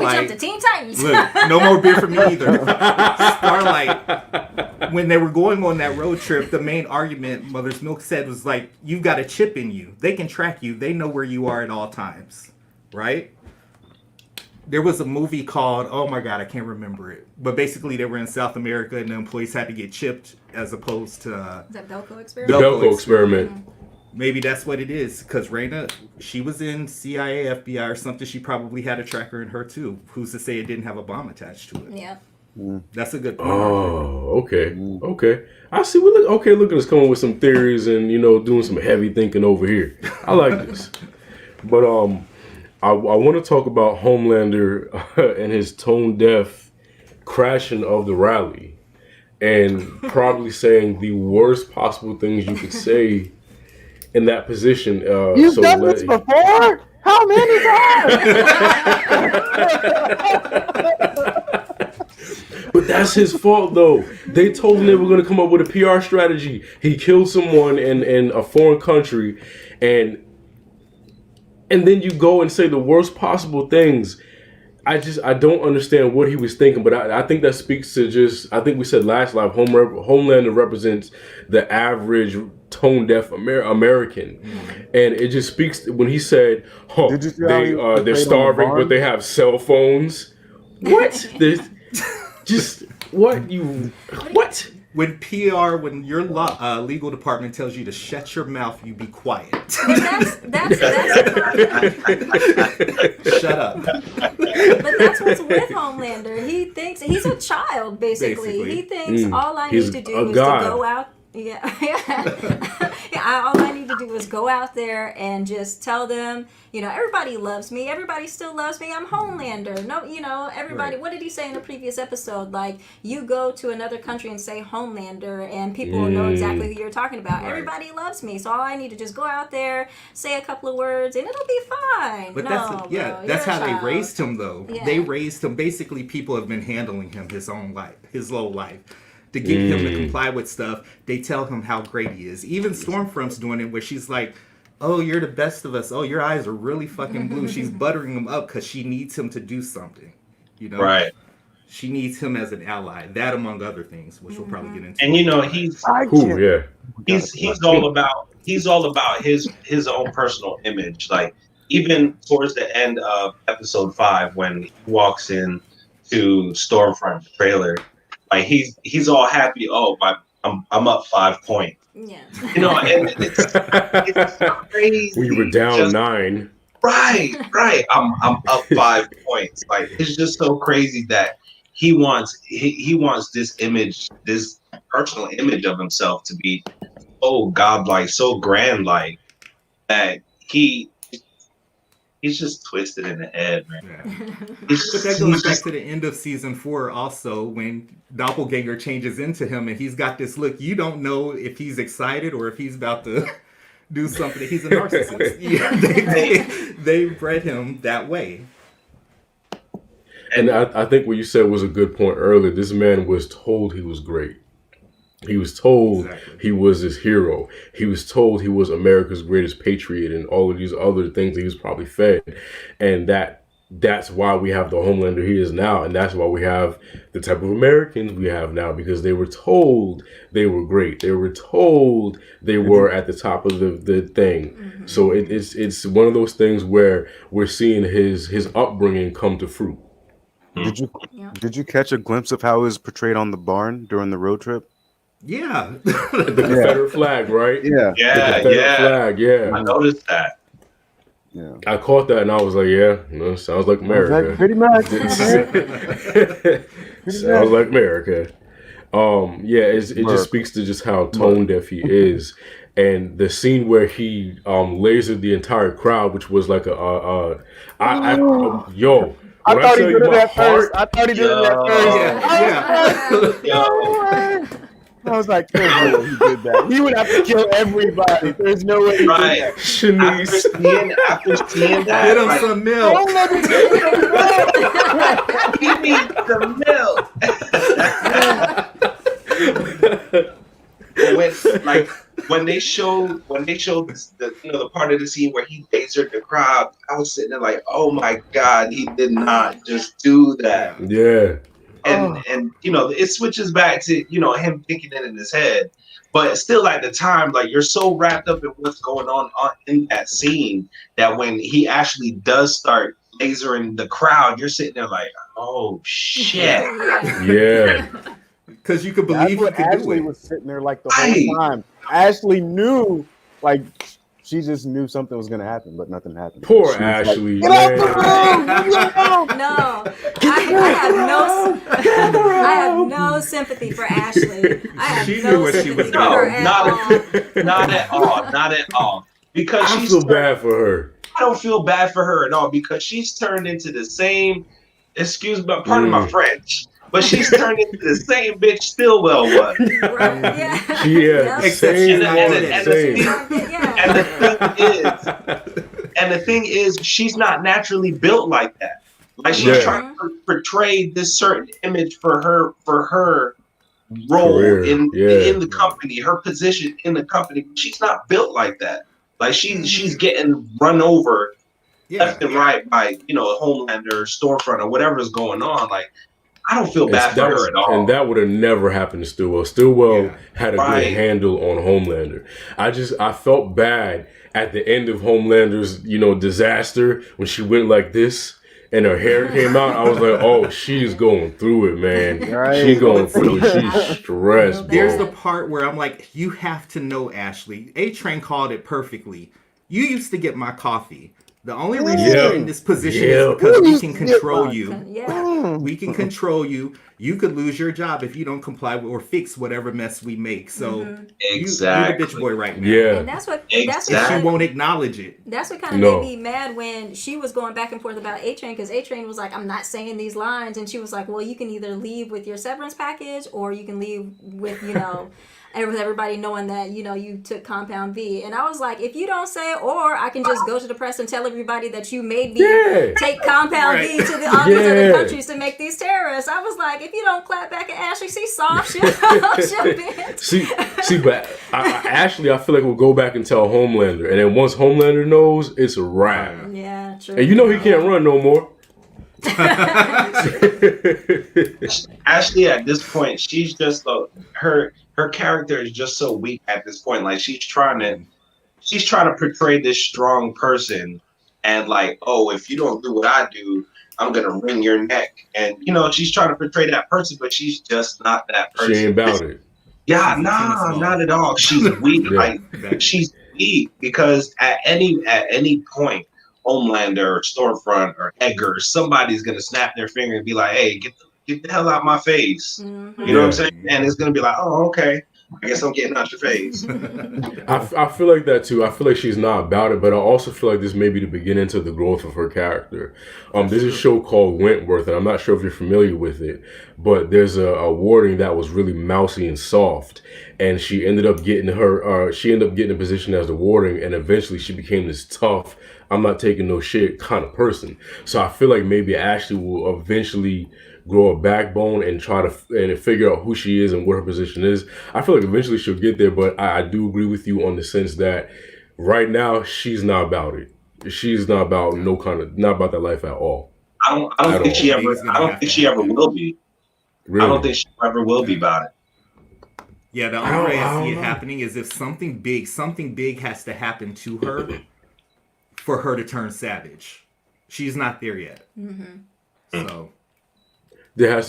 jumped to Teen Titans. Look, no more beer for me either. Starlight, when they were going on that road trip, the main argument Mother's Milk said was like, "You've got a chip in you. They can track you. They know where you are at all times." Right? There was a movie called, oh my God, I can't remember it. But basically they were in South America and the employees had to get chipped as opposed to... Is that Belko The experiment? Belko experiment. Maybe that's what it is, because Raina, she was in CIA, FBI or something. She probably had a tracker in her too. Who's to say it didn't have a bomb attached to it? Yeah. That's a good point. Oh, okay. I see. Look at us coming with some theories and doing some heavy thinking over here. I like this. But I want to talk about Homelander and his tone deaf crashing of the rally, and probably saying the worst possible things you could say in that position. You've done this before? How many times? But that's his fault, though. They told him they were going to come up with a PR strategy. He killed someone in a foreign country, and then you go and say the worst possible things. I don't understand what he was thinking, but I think that speaks to just, I think we said last live, Homelander represents the average tone-deaf American. And it just speaks, when he said, they're starving, but they have cell phones. What? What? When your legal department tells you to shut your mouth, you be quiet. And that's Shut up. But that's what's with Homelander. He thinks he's a child, basically. He thinks all I need to do is to go out. Yeah. All I need to do is go out there and just tell them, everybody loves me. Everybody still loves me. I'm Homelander. No, everybody. Right. What did he say in a previous episode? Like, you go to another country and say Homelander, and people will know exactly who you're talking about. Right. Everybody loves me, so all I need to just go out there, say a couple of words, and it'll be fine. But bro, that's how they raised him, though. Yeah. They raised him. Basically, people have been handling him his whole life. To get him to comply with stuff, they tell him how great he is. Even Stormfront's doing it, where she's like, "Oh, you're the best of us. Oh, your eyes are really fucking blue." She's buttering him up because she needs him to do something. Right. She needs him as an ally. That, among other things, which we'll probably get into. And he's all about his own personal image. Like, even towards the end of episode 5, when he walks in to Stormfront's trailer. Like, he's all happy. Oh, I'm up 5 points. Yeah. And it's crazy. We were down 9. Right. I'm up 5 points. Like, it's just so crazy that he wants this image, this personal image of himself to be so godlike, so grand, like that he's just twisted in the head, man. Yeah. But that goes back to the end of season 4 also, when Doppelganger changes into him and he's got this look. You don't know if he's excited or if he's about to do something. He's a narcissist. They bred him that way. And I think what you said was a good point earlier. This man was told he was great. He was told Exactly. he was this hero. He was told he was America's greatest patriot and all of these other things that he was probably fed. And that's why we have the Homelander he is now. And that's why we have the type of Americans we have now, because they were told they were great. They were told they were at the top of the thing. Mm-hmm. So it's one of those things where we're seeing his upbringing come to fruit. Did you Yeah. did you catch a glimpse of how it was portrayed on the barn during the road trip? Yeah. The Confederate flag, right? Yeah, The Yeah, Confederate yeah. flag, yeah. I noticed that. yeah. I caught that and I was like, yeah, sounds like America. Pretty much. Sounds like America. Yeah, it just speaks to just how tone deaf he is. And the scene where he lasered the entire crowd, which was like yo, I when thought he tell did you it my at first. I thought he did it at first. Yeah. Yo, I was like, there's no way he did that. He would have to kill everybody. There's no way he right. did Shanice. After seeing that, Get him like, some milk. give me the milk. when they showed the part of the scene where he lasered the crowd, I was sitting there like, oh my God, he did not just do that. Yeah. And it switches back to him thinking it in his head, but still at the time, like, you're so wrapped up in what's going on in that scene that when he actually does start lasering the crowd, you're sitting there like, oh shit. Yeah. Because you could that. That's believe you what could do Ashley it. was sitting there like the Right. whole time. Ashley knew, like, she just knew something was going to happen, but nothing happened. Poor She was like, Ashley. "Get out the man. room! Leave me alone!" No, I have no sympathy for Ashley. I have She no knew what she sympathy was for her doing. at Not all. not at all. Because I she's feel bad for her. I don't feel bad for her at all, because she's turned into the same, excuse me, pardon my French, but she's turned into the same bitch Stillwell was. Right? Yeah. Yeah. Except Same, she's not man, in it. same. Yeah. And the thing is, she's not naturally built like that. Like, she's Yeah. trying to portray this certain image for her role Career, in yeah. the company, her position in the company. She's not built like that. Like, she's getting run over left and right by Homelander, Storefront, or whatever's going on. Like, I don't feel bad for her at all. And that would have never happened to Stillwell. Stillwell had a Right. good handle on Homelander. I felt bad at the end of Homelander's, disaster when she went like this and her hair came out. I was like, oh, she's going through it, man. Right. She's going through it. She's stressed, There's bro. the part where I'm like, you have to know, Ashley. A-Train called it perfectly. You used to get my coffee. The only reason Yeah. you're in this position Yeah. is because we can control you. Yeah. We can control you. You could lose your job if you don't comply with or fix whatever mess we make. So Exactly. you're the bitch boy right now. Yeah. And that's what And Exactly. she won't acknowledge it. That's what kind of No. made me mad when she was going back and forth about A-Train, because A-Train was like, I'm not saying these lines. And she was like, well, you can either leave with your severance package or you can leave with, with everybody knowing that, you took Compound V. And I was like, if you don't say it, or I can just go to the press and tell everybody that you made me Yeah. take Compound V Right. to the armies of Yeah. the countries to make these terrorists. I was like, if you don't clap back at Ashley, she's soft. She'll bend. See, but Ashley, I feel like we'll go back and tell Homelander, and then once Homelander knows, it's a wrap. Yeah, true. And he can't run no more. Ashley, at this point, she's just her character is just so weak at this point. Like, she's trying to portray this strong person, and like, oh, if you don't do what I do, I'm gonna wring your neck. And she's trying to portray that person, but she's just not that person. She ain't about it. Yeah, nah, not at all. She's weak. Yeah. Like, she's weak because at any point, Homelander or Storefront or Edgar, somebody's gonna snap their finger and be like, "Hey, get the hell out my face." Mhm. You know what I'm saying? And it's gonna be like, "Oh, okay. I guess I'm getting out your face." I feel like that too. I feel like she's not about it, but I also feel like this may be the beginning to the growth of her character. There's a show called Wentworth, and I'm not sure if you're familiar with it, but there's a warden that was really mousy and soft, and she ended up getting a position as the warden, and eventually she became this tough, I'm not taking no shit kind of person. So I feel like maybe Ashley will eventually grow a backbone and try to and figure out who she is and what her position is. I feel like eventually she'll get there, but I do agree with you on the sense that right now she's not about it. She's not about not about that life at all. I don't think she ever will be. Really? I don't think she ever will be about it. Yeah, the only way I see it happening is if something big has to happen to her for her to turn savage. She's not there yet. So there has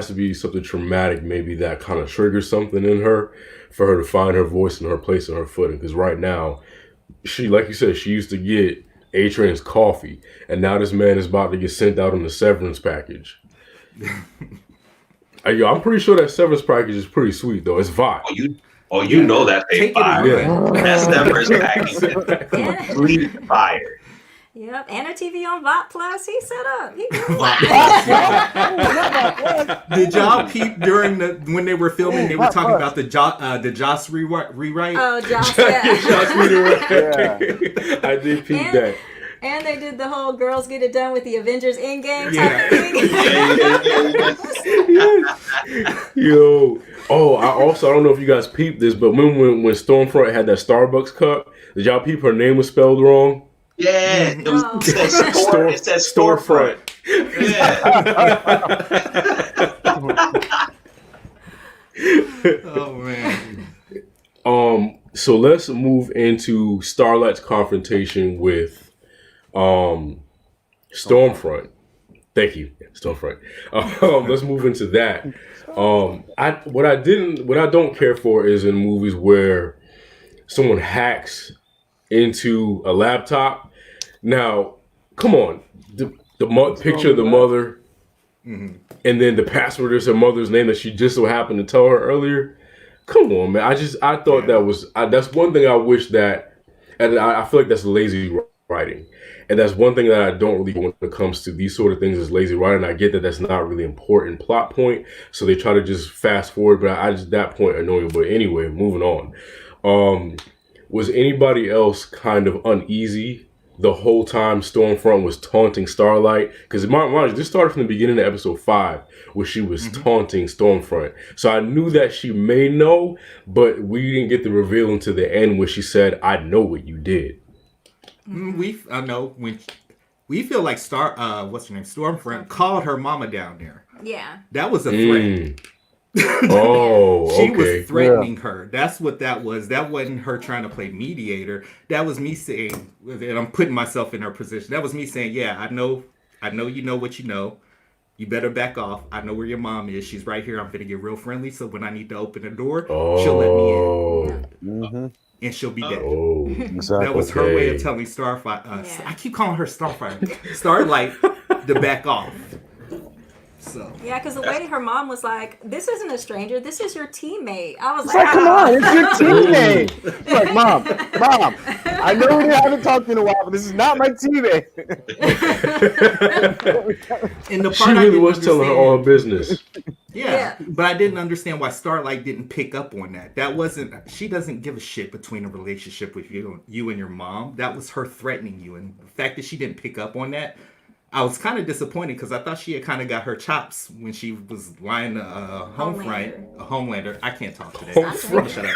to be something traumatic, maybe that kind of triggers something in her for her to find her voice and her place and her footing. Because right now, she, like you said, she used to get A-Train's coffee, and now this man is about to get sent out on the severance package. I'm pretty sure that severance package is pretty sweet though. It's fire. You know that they fire. That severance package is complete fire. Yep, and a TV on VOT Plus. He set up. He Did y'all peep during when they were filming? They were talking about the Joss rewrite. Oh, Joss, yeah. Joss rewrite. I did peep that. And they did the whole girls get it done with the Avengers Endgame type thing. Yo. Oh, I don't know if you guys peeped this, but when Stormfront had that Starbucks cup, did y'all peep her name was spelled wrong? Yeah. It said storefront. Yeah. Oh man. So let's move into Starlight's confrontation with Stormfront. Thank you, Stormfront. Let's move into that. What I don't care for is in movies where someone hacks into a laptop. Now, come on, the picture of the mother, and then the password is her mother's name that she just so happened to tell her earlier. Come on, man. I thought that's one thing I wish that, and I feel like that's lazy writing. And that's one thing that I don't really when it comes to these sort of things is lazy writing. I get that that's not really important plot point, so they try to just fast forward. But I just that point annoying. But anyway, moving on. Was anybody else kind of uneasy the whole time Stormfront was taunting Starlight? Because this started from the beginning of episode 5, where she was taunting Stormfront. So I knew that she may know, but we didn't get the reveal until the end where she said, "I know what you did." I know when we feel like Stormfront called her mama down there. Yeah, that was a threat. She was threatening her. That's what that was. That wasn't her trying to play mediator. That was me saying, and I'm putting myself in her position. That was me saying, "Yeah, I know you know what you know. You better back off. I know where your mom is. She's right here. I'm gonna get real friendly. So when I need to open the door, she'll let me in." And she'll be dead. Oh, exactly. That was her way of telling Starfire. I keep calling her Starlight to back off. So yeah, because the way her mom was like, "This isn't a stranger. This is your teammate." I was like, "Come on, it's your teammate." She's like, Mom, I know we haven't talked in a while, but this is not my teammate. And the part she really was telling her all her business. Yeah, but I didn't understand why Starlight didn't pick up on that. She doesn't give a shit between a relationship with you and your mom. That was her threatening you. And the fact that she didn't pick up on that, I was kind of disappointed because I thought she had kind of got her chops when she was lying to Homelander. I can't talk today. Shut up.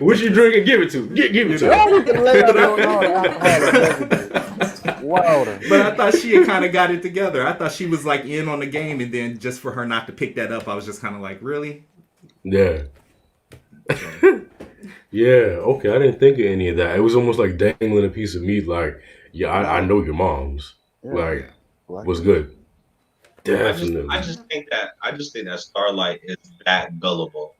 What you drinking? Give it to. Give it to. Wilder. But I thought she had kind of got it together. I thought she was like in on the game, and then just for her not to pick that up, I was just kind of like, really? Yeah. Yeah. Okay. I didn't think of any of that. It was almost like dangling a piece of meat. Like, yeah, I know your mom's. Like, was good. Definitely. I just think that Starlight is that gullible.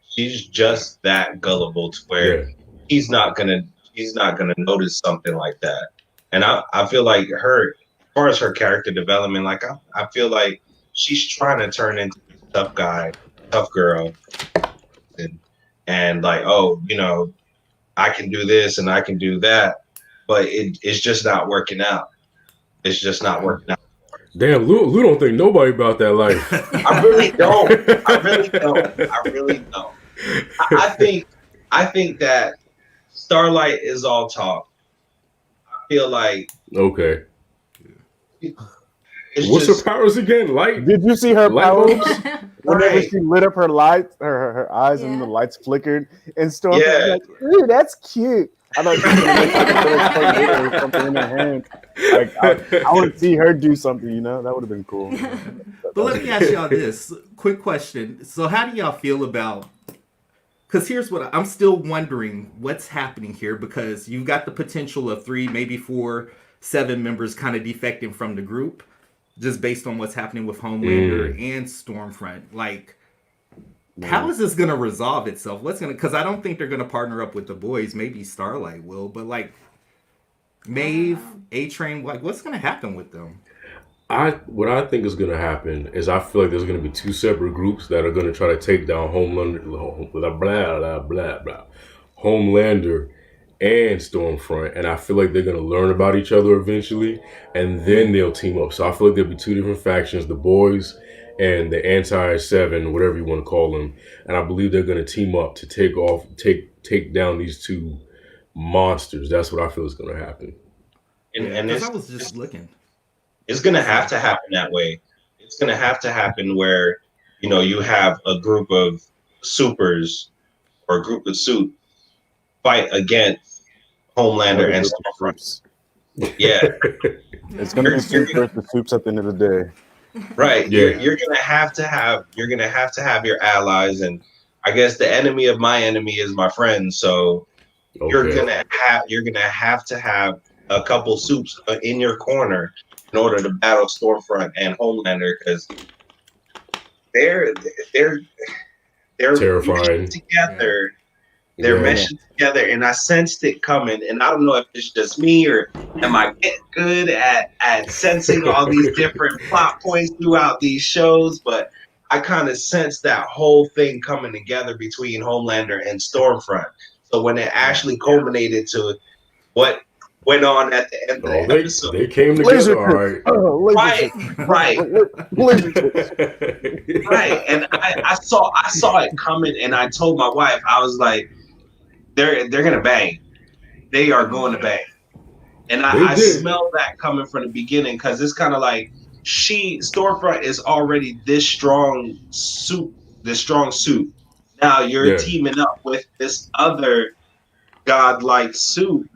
She's just that gullible to where he's not gonna notice something like that. And I feel like her, as far as her character development, like I feel like she's trying to turn into this tough girl, and like, oh, I can do this and I can do that, but it's just not working out. It's just not working out. Damn, Lou don't think nobody about that life. I really don't. I think that Starlight is all talk. I feel like Okay. it's What's just her powers again? Light? Did you see her Light powers? bulbs? Whenever Right. she lit up her lights, her eyes and the Yeah. lights flickered, and Storm Yeah. was like, "Ooh, that's cute." I thought she was gonna make like a little tornado or something in her hand. Like I want to see her do something, you know? That would have been cool. But let me ask y'all this quick question. So, how do y'all feel about? Because here's what I'm still wondering what's happening here, because you've got the potential of 3, maybe 4, 7 members kind of defecting from the group, just based on what's happening with Homelander and Stormfront. Like, how is this going to resolve itself? What's going to? Because I don't think they're going to partner up with the boys. Maybe Starlight will, but like Maeve, A-Train, like what's going to happen with them? What I think is going to happen is I feel like there's going to be 2 separate groups that are going to try to take down Homelander, Homelander and Stormfront, and I feel like they're going to learn about each other eventually, and then they'll team up. So I feel like there'll be 2 different factions: the boys and the anti-7, whatever you want to call them. And I believe they're going to team up to take down these 2 monsters. That's what I feel is going to happen. and Because I was just looking. it's going to have to happen that way. It's going to have to happen where, you know, you have a group of supers or a group of suit fight against Homelander and Stormfront. Yeah, It's gonna be soup versus soups at the end of the day. right. Yeah. You're going to have to have your allies, and I guess the enemy of my enemy is my friend. So you're Okay. gonna have to have a couple soups in your corner in order to battle Stormfront and Homelander, because they're Terrifying. meshing together. They're Yeah. meshing together, and I sensed it coming. And I don't know if it's just me or am I getting good at sensing all these different plot points throughout these shows, but I kind of sensed that whole thing coming together between Homelander and Stormfront. So when it actually culminated to what went on at the end of Oh, the episode, they came Laser together, all pick. right. Oh, laser right, pick. right, Laser pick. right. And I saw it coming, and I told my wife, I was like, they're gonna bang. They are going to bang. And I did. smell that coming from the beginning, because it's kind of like Stormfront is already this strong suit. Now you're Yeah. teaming up with this other godlike suit,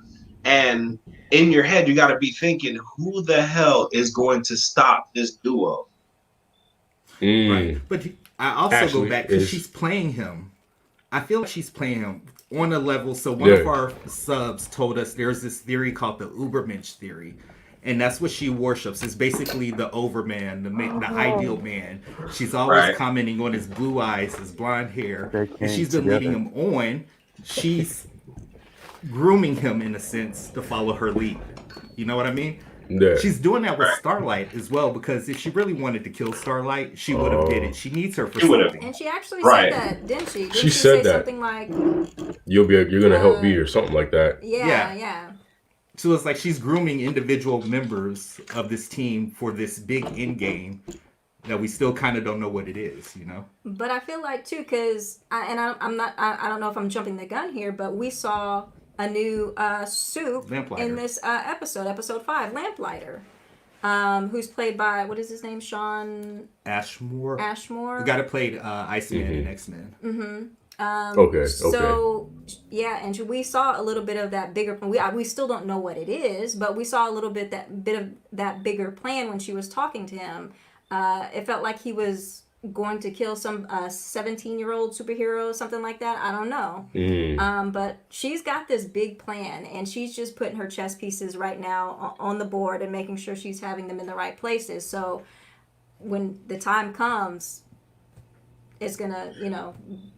and in your head you got to be thinking, who the hell is going to stop this duo? Mm. Right. But I also Actually, go back because is- she's playing him. I feel like she's playing him on a level. So one of Yeah. our subs told us there's this theory called the Ubermensch theory. And that's what she worships. Is basically the overman, the ideal man. She's always Right. commenting on his blue eyes, his blonde hair. They And came she's been together. leading him on. She's grooming him in a sense to follow her lead. You know what I mean? Yeah. She's doing that with Right. Starlight as well, because if she really wanted to kill Starlight, she would have did it. She needs her for She would've. something. And she actually Right. said that, didn't she? Didn't She say said that. something like, You're gonna help me or something like that. Yeah. yeah. So it's like she's grooming individual members of this team for this big end game that we still kind of don't know what it is, you know? But I feel like too, because I don't know if I'm jumping the gun here, but we saw a new soup Lamplighter. in this episode 5, Lamplighter, who's played by, what is his name, Sean Ashmore. Ashmore. The guy that played Iceman in X-Men. Okay. So yeah, and we saw a little bit of that bigger. We still don't know what it is, but we saw a little bit of that bigger plan when she was talking to him. It felt like he was going to kill some 17-year-old superhero, something like that. I don't know. But she's got this big plan, and she's just putting her chess pieces right now on the board and making sure she's having them in the right places. So when the time comes, it's gonna,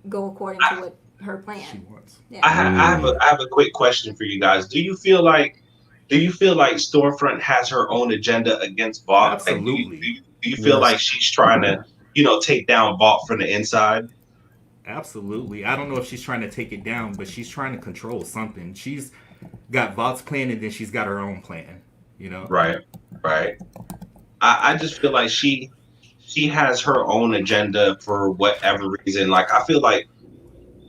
go according to what her She plan. wants. Yeah. I have a quick question for you guys. Do you feel like Stormfront has her own agenda against Vought? Absolutely. Do you feel like she's trying to, take down Vought from the inside? Absolutely. I don't know if she's trying to take it down, but she's trying to control something. She's got Vaught's plan, and then she's got her own plan, Right. I just feel like she has her own agenda for whatever reason. Like, I feel like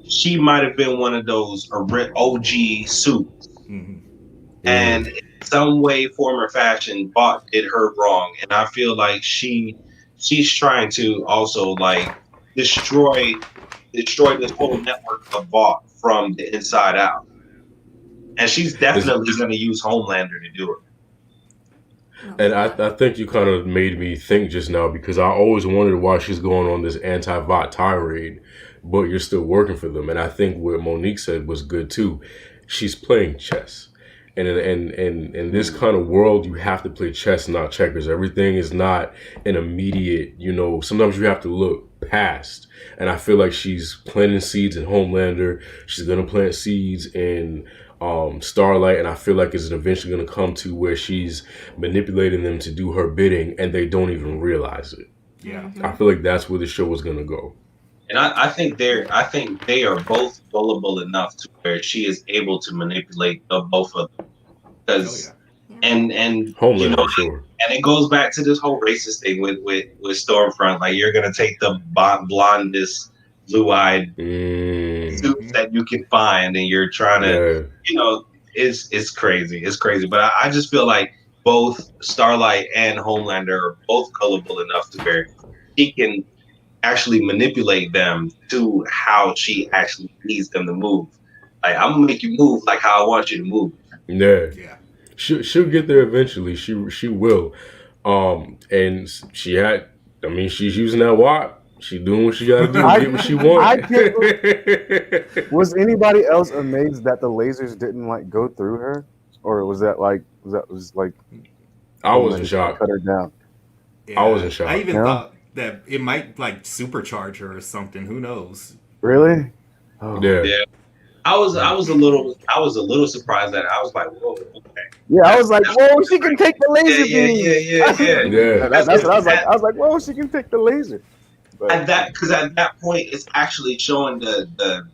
she might have been one of those OG suits. Mhm. And in some way, form, or fashion, Vought did her wrong. And I feel like she's trying to also like destroy this whole network of Vought from the inside out. And she's definitely going to use Homelander to do it. And I think you kind of made me think just now, because I always wondered why she's going on this anti-Vought tirade, but you're still working for them. And I think what Monique said was good too. She's playing chess. And in this kind of world, you have to play chess, not checkers. Everything is not an immediate, sometimes you have to look past. And I feel like she's planting seeds in Homelander. She's going to plant seeds in Starlight, and I feel like it's eventually going to come to where she's manipulating them to do her bidding, and they don't even realize it. Yeah, I feel like that's where the show is going to go. And I think they are both gullible enough to where she is able to manipulate the both of them. Because and Homelander, sure. And it goes back to this whole racist thing with Stormfront. Like, you're gonna take the blondest, blue-eyed suits that you can find, and you're trying to, it's crazy. It's crazy. But I just feel like both Starlight and Homelander are both gullible enough to where she can actually manipulate them to how she actually needs them to move. Like, I'm gonna make you move like how I want you to move. Yeah. She'll get there eventually. She will. And she's using that Watt. She's doing what she got to do to get what she wants. Was anybody else amazed that the lasers didn't like go through her, or was that like I was in shock. Cut her down. Yeah, I was in shock. I even thought that it might like supercharge her or something. Who knows? Really? Oh. Yeah. I was a little surprised that I was like, whoa, okay. Yeah, I was like, whoa, she can take the laser beam. Yeah. That's what I was like. I was like, whoa, she can take the laser. But at that point, it's actually showing the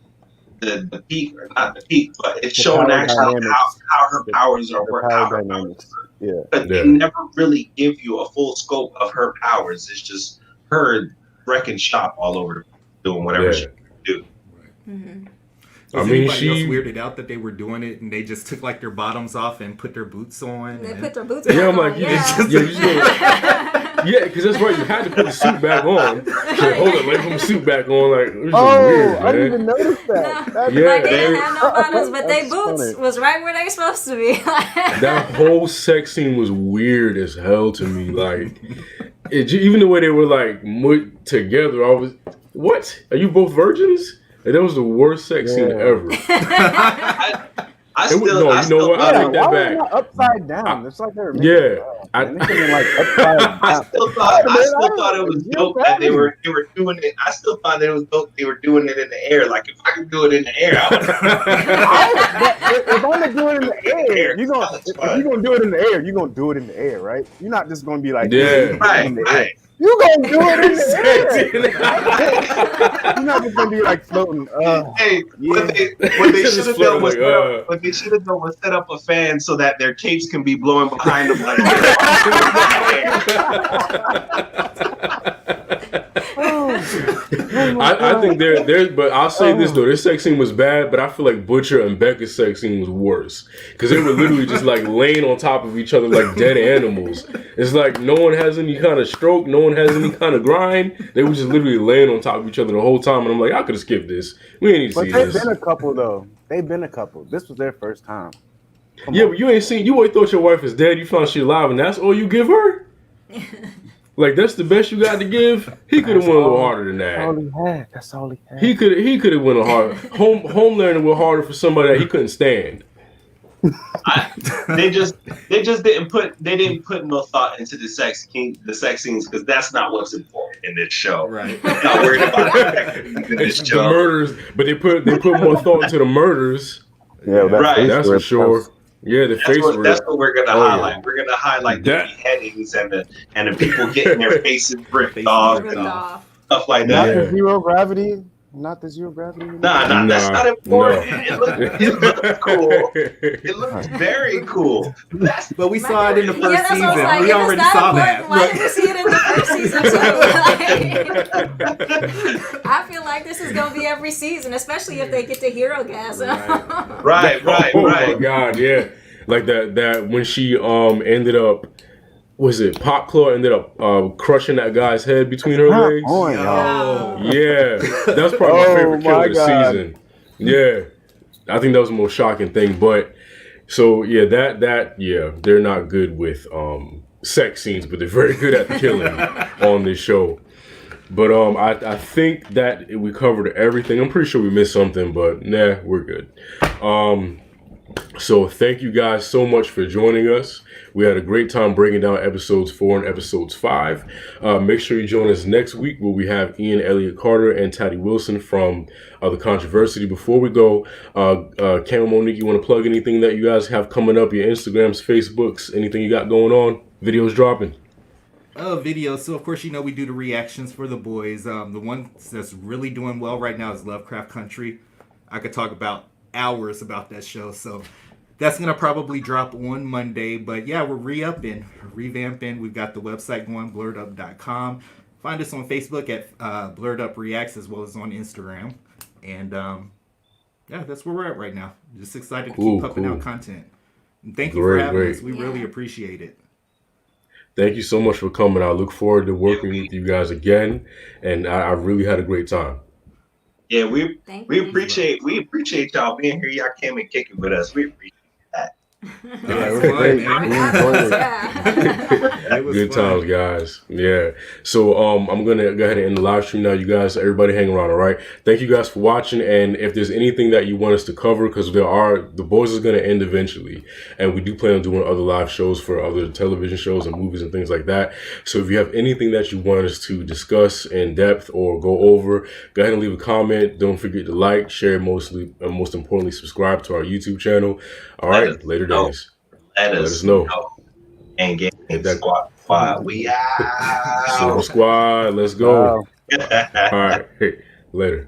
peak, or not the peak, but it's showing actually how her powers are working. Yeah. But they never really give you a full scope of her powers. It's just her wrecking shop all over, doing whatever she can do. Mm-hmm. Was anybody else weirded out that they were doing it and they just took like their bottoms off and put their boots on? They put their boots on. Yeah, I'm like, yeah, because that's right. You had to put the suit back on. So, hold it, let me put the suit back on. Like, it was weird, I didn't even notice that. Like, they didn't have no bottoms, but their boots was right where they supposed to be. That whole sex scene was weird as hell to me. Like, even the way they were like put together, I was, what? Are you both virgins? And that was the worst sex scene ever. I take that back. Upside down. It's like they're I still thought it was dope that they were doing it. I still thought it was dope they were doing it in the air. Like, if I could do it in the air, if I'm gonna do it in the air, if you're gonna do it in the air, you're gonna do it in the air, right? You're not just gonna be like, right. You gonna do it in the air. You're not just gonna be like floating. What they should have done was set up a fan so that their capes can be blowing behind them. Like, I think there's, but I'll say this though, this sex scene was bad, but I feel like Butcher and Becca's sex scene was worse because they were literally just like laying on top of each other like dead animals. It's like no one has any kind of stroke, no one has any kind of grind. They were just literally laying on top of each other the whole time, and I'm like, I could have skipped this. We ain't need to see this. But they've been a couple though. They've been a couple. This was their first time. But you ain't seen. You always thought your wife is dead. You found she alive, and that's all you give her. Like, that's the best you got to give. He could have went a little harder than that. That's all he had. He could have went a hard. Homelander went harder for somebody that he couldn't stand. They didn't put no thought into the sex scenes because that's not what's important in this show. Right. I'm not worried about the murders, but they put more thought into the murders. Yeah, that's for sure. Yeah, that's what we're gonna highlight. Yeah. We're gonna highlight the beheadings and the people getting their faces ripped off and stuff like that. Not the zero gravity. That's not important. No. It looks cool. It looks very cool. But we saw it in the first season. Like, we already saw that. Why did we see it in the first season 2. I feel like this is gonna be every season, especially if they get to Hero Gas. Right. Oh my God, yeah. Like that when she ended up, was it Pop Claw ended up crushing that guy's head between her legs? Yeah, that's probably my favorite kill of the season. Yeah, I think that was the most shocking thing. But so yeah, that they're not good with sex scenes, but they're very good at killing on this show. But I think that we covered everything. I'm pretty sure we missed something, but nah, we're good. So thank you guys so much for joining us. We had a great time breaking down episodes 4 and episodes 5. Make sure you join us next week where we have Ian Elliott Carter and Taddy Wilson from The Controversy. Before we go, Cam and Monique, you want to plug anything that you guys have coming up, your Instagrams, Facebooks, anything you got going on? Videos dropping? Videos. So of course, we do the reactions for the boys. The one that's really doing well right now is Lovecraft Country. I could talk about hours about that show, so that's gonna probably drop on Monday. But yeah, we're revamping. We've got the website going, blurredup.com. Find us on Facebook at Blurred Up Reacts, as well as on Instagram. And yeah, that's where we're at right now. Just excited to keep pumping out content. And thank you for having us. We really appreciate it. Thank you so much for coming. I look forward to working with you guys again, and I really had a great time. Yeah, we appreciate y'all being here. Y'all came and kicking with us. We appreciate that. Yeah, it was great. Good times, guys. Yeah. So I'm gonna go ahead and end the live stream now. You guys, everybody hang around, all right? Thank you guys for watching. And if there's anything that you want us to cover, because the boys is gonna end eventually, and we do plan on doing other live shows for other television shows and movies and things like that. So if you have anything that you want us to discuss in depth or go over, go ahead and leave a comment. Don't forget to like, share, most importantly, subscribe to our YouTube channel. All right, later days. Let us know. And get squad. We out. Silver Squad, let's go. All right, hey, later.